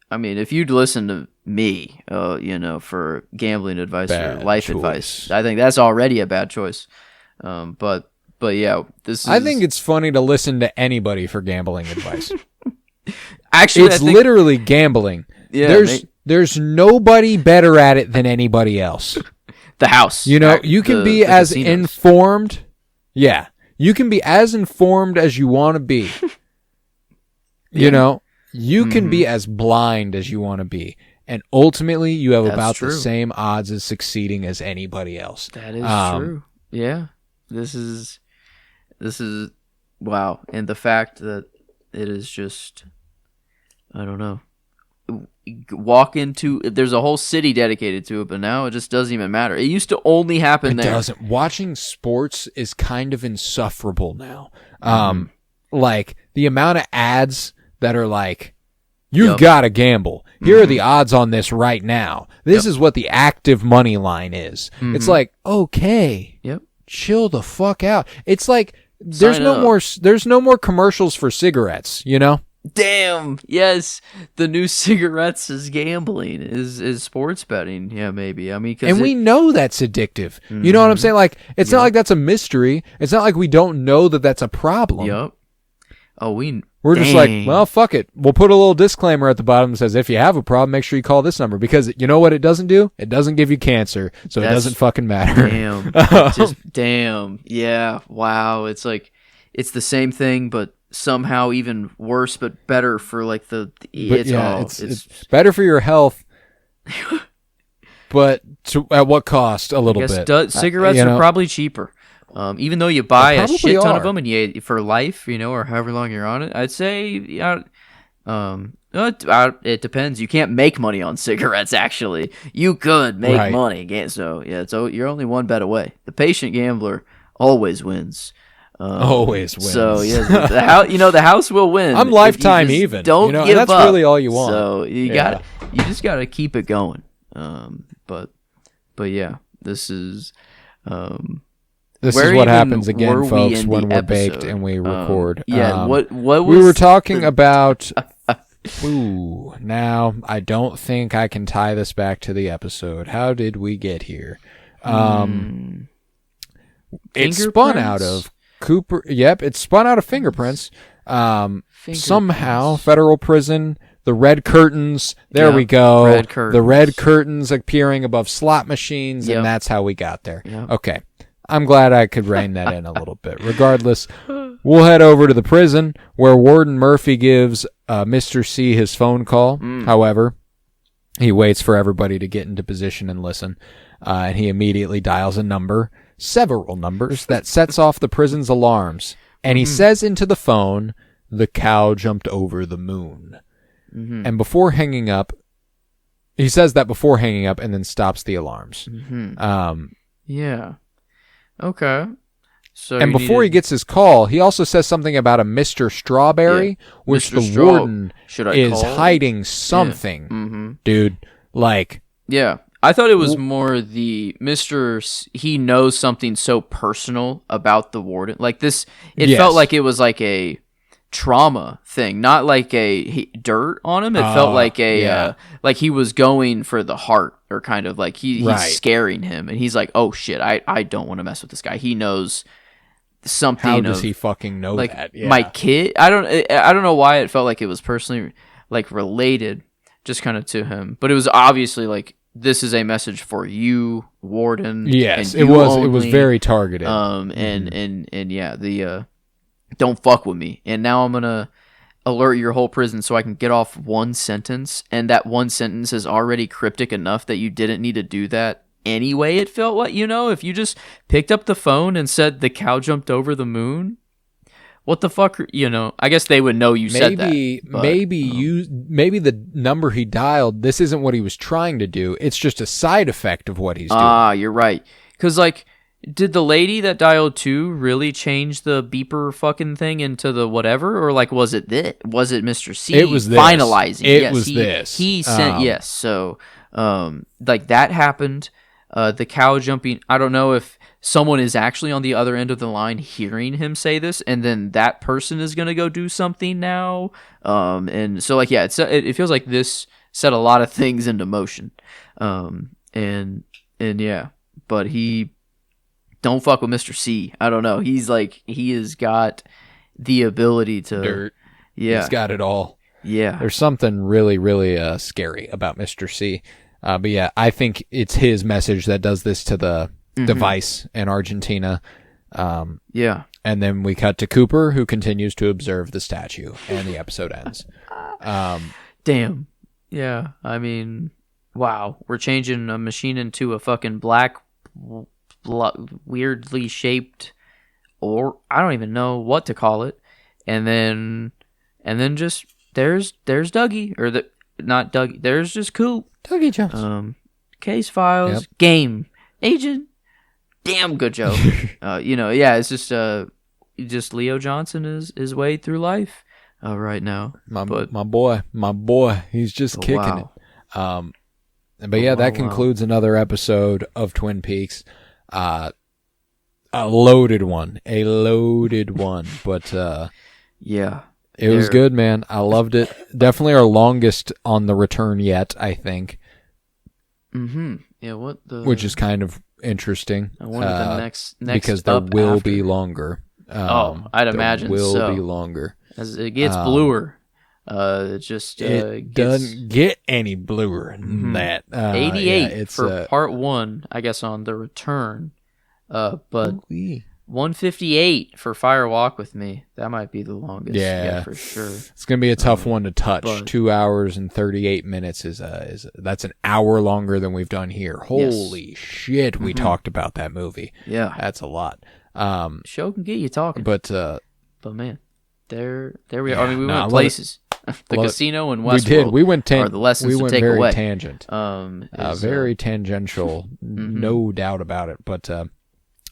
I mean, if you'd listen to me, for gambling advice or life advice, I think that's already a bad choice. But yeah, I think it's funny to listen to anybody for gambling advice. Actually, it's literally gambling. Yeah, there's nobody better at it than anybody else. The house. You can be as informed. Yeah. You can be as informed as you want to be. You can be as blind as you want to be. And ultimately, you have about the same odds of succeeding as anybody else. That is true. Yeah. This is wow. And the fact that it is just, I don't know. There's a whole city dedicated to it, but now it just doesn't even matter. It used to only happen there. It doesn't. Watching sports is kind of insufferable now. Like the amount of ads that are like, you've got to gamble. Here are the odds on this right now. This is what the active money line is. It's like, okay, chill the fuck out. It's like there's no more commercials for cigarettes, Damn. Yes. The new cigarettes is gambling, is sports betting. Yeah, maybe. I mean, and we know that's addictive. You know what I'm saying? Like, it's not like that's a mystery. It's not like we don't know that that's a problem. Yep. Oh, we're just like, well, fuck it. We'll put a little disclaimer at the bottom that says, if you have a problem, make sure you call this number, because you know what it doesn't do? It doesn't give you cancer, so it doesn't fucking matter. Damn. Damn. Yeah. Wow. It's like, it's the same thing, but somehow even worse, but better for like it's better for your health, but at what cost? A little bit. Cigarettes are probably cheaper, even though you buy a shit ton of them and for life, or however long you're on it. I'd say, It depends. You can't make money on cigarettes. Actually, you could make money. So yeah, you're only one bet away. The patient gambler always wins. Always wins. So yeah, the house will win. I'm lifetime even. Don't give that's up. really all you want. So you just got to keep it going. But yeah, this is. This is what happens again, folks, when we're baked and we record. What was we were talking about? Ooh, now I don't think I can tie this back to the episode. How did we get here? It spun out of Cooper. Yep, it spun out of fingerprints. Somehow, federal prison. The red curtains. There we go. Red curtains. The red curtains appearing above slot machines, and that's how we got there. Yep. Okay. I'm glad I could rein that in a little bit. Regardless, we'll head over to the prison where Warden Murphy gives Mr. C his phone call. However, he waits for everybody to get into position and listen, and he immediately dials a number, several numbers, that sets off the prison's alarms. And he says into the phone, "The cow jumped over the moon." And before hanging up, he says that before hanging up and then stops the alarms. Yeah. Okay. So and before he gets his call, he also says something about a Mr. Strawberry, which Mr. the warden is hiding something. Dude, like... Yeah. I thought it was more the he knows something so personal about the warden. Like this, it felt like it was like a trauma thing, not like dirt on him. It felt like like he was going for the heart, or kind of like he's scaring him, and he's like, oh shit, I don't want to mess with this guy. He knows something. How does he fucking know that? Yeah. My kid, I don't know why it felt like it was personally like related just kind of to him, but it was obviously like, this is a message for you, warden. Yes, and it was very targeted. And yeah, the don't fuck with me. And now I'm gonna alert your whole prison so I can get off one sentence, and that one sentence is already cryptic enough that you didn't need to do that anyway. It felt like, if you just picked up the phone and said the cow jumped over the moon, what the fuck, I guess they would know you said that. But, maybe the number he dialed, this isn't what he was trying to do. It's just a side effect of what he's doing. Ah, you're right. Because, like, did the lady that dialed 2 really change the beeper fucking thing into the whatever? Or, like, was it Mr. C it was this. Finalizing? It was this. He sent, yes. So, like, that happened. The cow jumping, I don't know if someone is actually on the other end of the line hearing him say this, and then that person is going to go do something now. And so, like, yeah, it feels like this set a lot of things into motion. And yeah, but he... Don't fuck with Mr. C. I don't know. He's like, he has got the ability to... Dirt. Yeah. He's got it all. Yeah. There's something really, really scary about Mr. C. But yeah, I think it's his message that does this to the device in Argentina. Yeah. And then we cut to Cooper, who continues to observe the statue, and the episode ends. Damn. Yeah. I mean, wow. We're changing a machine into a fucking black... weirdly shaped, or I don't even know what to call it, and then just there's Dougie, or not Dougie, there's just Coop. Dougie Jones. Case files, game agent, damn good joke. Yeah, it's just Leo Johnson is his way through life right now. My boy, he's just kicking it. But yeah, that concludes another episode of Twin Peaks. A loaded one, but yeah, it was good, man. I loved it. Definitely our longest on the return yet, I think. Yeah, which is kind of interesting. I wonder the next because there will be longer. I'd imagine will be longer as it gets bluer. It just doesn't get any bluer than that. 88 for part 1, I guess, on the return. But 158 for Fire Walk with Me. That might be the longest. Yeah, for sure. It's gonna be a tough one to touch. 2 hours and 38 minutes is that's an hour longer than we've done here. Holy shit, we talked about that movie. Yeah, that's a lot. Show can get you talking. But man, there we are. I mean, we went places. The casino in Westworld. We did. We went are the lessons we went to take very away. tangent. Very tangential, no doubt about it. But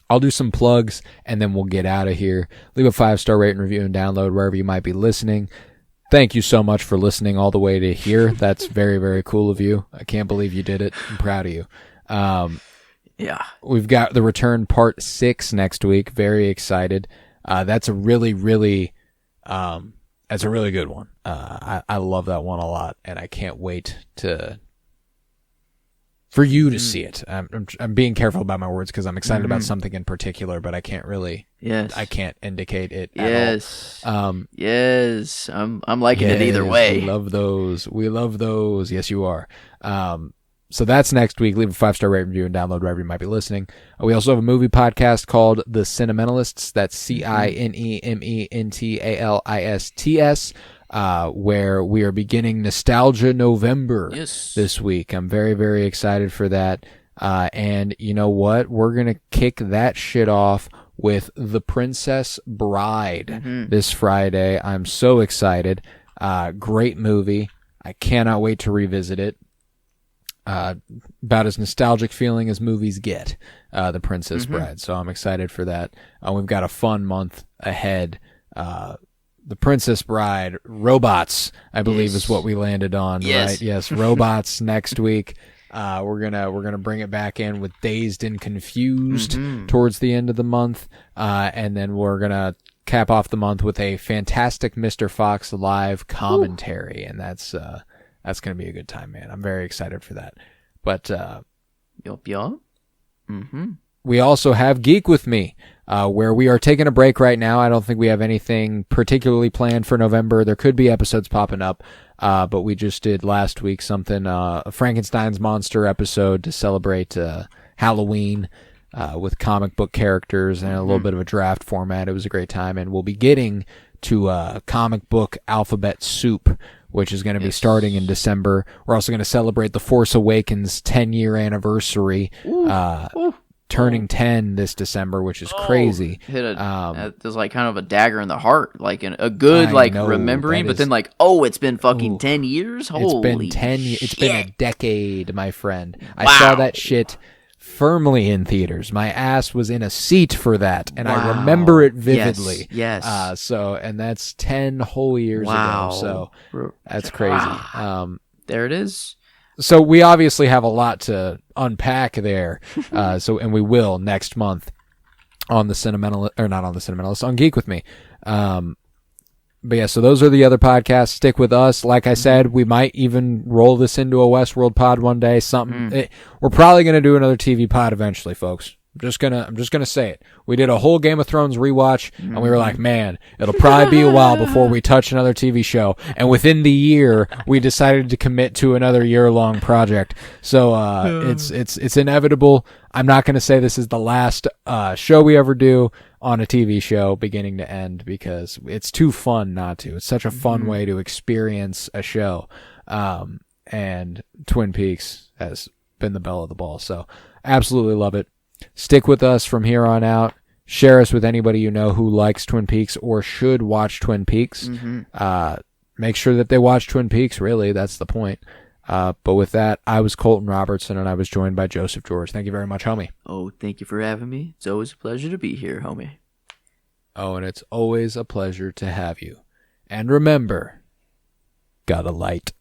I'll do some plugs, and then we'll get out of here. Leave a 5-star rate and review and download wherever you might be listening. Thank you so much for listening all the way to here. That's very, very cool of you. I can't believe you did it. I'm proud of you. Yeah. We've got The Return Part 6 next week. Very excited. That's a really, really, that's a really good one. I love that one a lot, and I can't wait for you to see it. I'm being careful about my words because I'm excited about something in particular, but I can't really. Yes. I can't indicate it. At all. Yes. I'm liking it either way. We love those. We love those. Yes, you are. So that's next week. Leave a 5-star rate review and download wherever you might be listening. We also have a movie podcast called The Cinementalists. That's CINEMENTALISTS. Where we are beginning Nostalgia November this week. I'm very, very excited for that. And you know what? We're going to kick that shit off with The Princess Bride this Friday. I'm so excited. Great movie. I cannot wait to revisit it. About as nostalgic feeling as movies get, The Princess Bride. So I'm excited for that. We've got a fun month ahead. The Princess Bride, robots, I believe is what we landed on, right? Yes, robots next week. We're gonna bring it back in with Dazed and Confused towards the end of the month, and then we're gonna cap off the month with a Fantastic Mr. Fox live commentary, and that's gonna be a good time, man. I'm very excited for that. But Yup. we also have Geek With Me, where we are taking a break right now. I don't think we have anything particularly planned for November. There could be episodes popping up, but we just did last week something, a Frankenstein's Monster episode to celebrate Halloween with comic book characters and a little bit of a draft format. It was a great time, and we'll be getting to comic book alphabet soup, which is going to be starting in December. We're also going to celebrate The Force Awakens 10-year anniversary. Turning 10 this December, which is crazy. There's like kind of a dagger in the heart, like a good remembering, but then it's been fucking 10 years. Holy, it's been 10 years. It's been a decade, my friend. Wow. I saw that shit firmly in theaters. My ass was in a seat for that, and I remember it vividly. Yes. And that's 10 whole years ago. So that's crazy. There it is. So we obviously have a lot to unpack there. And we will next month on on Geek With Me. But yeah, so those are the other podcasts. Stick with us. Like I said, we might even roll this into a Westworld pod one day. We're probably going to do another TV pod eventually, folks. I'm just gonna say it. We did a whole Game of Thrones rewatch, and we were like, man, it'll probably be a while before we touch another TV show. And within the year, we decided to commit to another year-long project. So it's inevitable. I'm not gonna say this is the last show we ever do on a TV show, beginning to end, because it's too fun not to. It's such a fun way to experience a show. And Twin Peaks has been the belle of the ball. So absolutely love it. Stick with us from here on out. Share us with anybody you know who likes Twin Peaks or should watch Twin Peaks. Make sure that they watch Twin Peaks, really. That's the point. But with that, I was Colton Robertson, and I was joined by Joseph George. Thank you very much, homie. Oh, thank you for having me. It's always a pleasure to be here, homie. Oh, and it's always a pleasure to have you. And remember, got a light.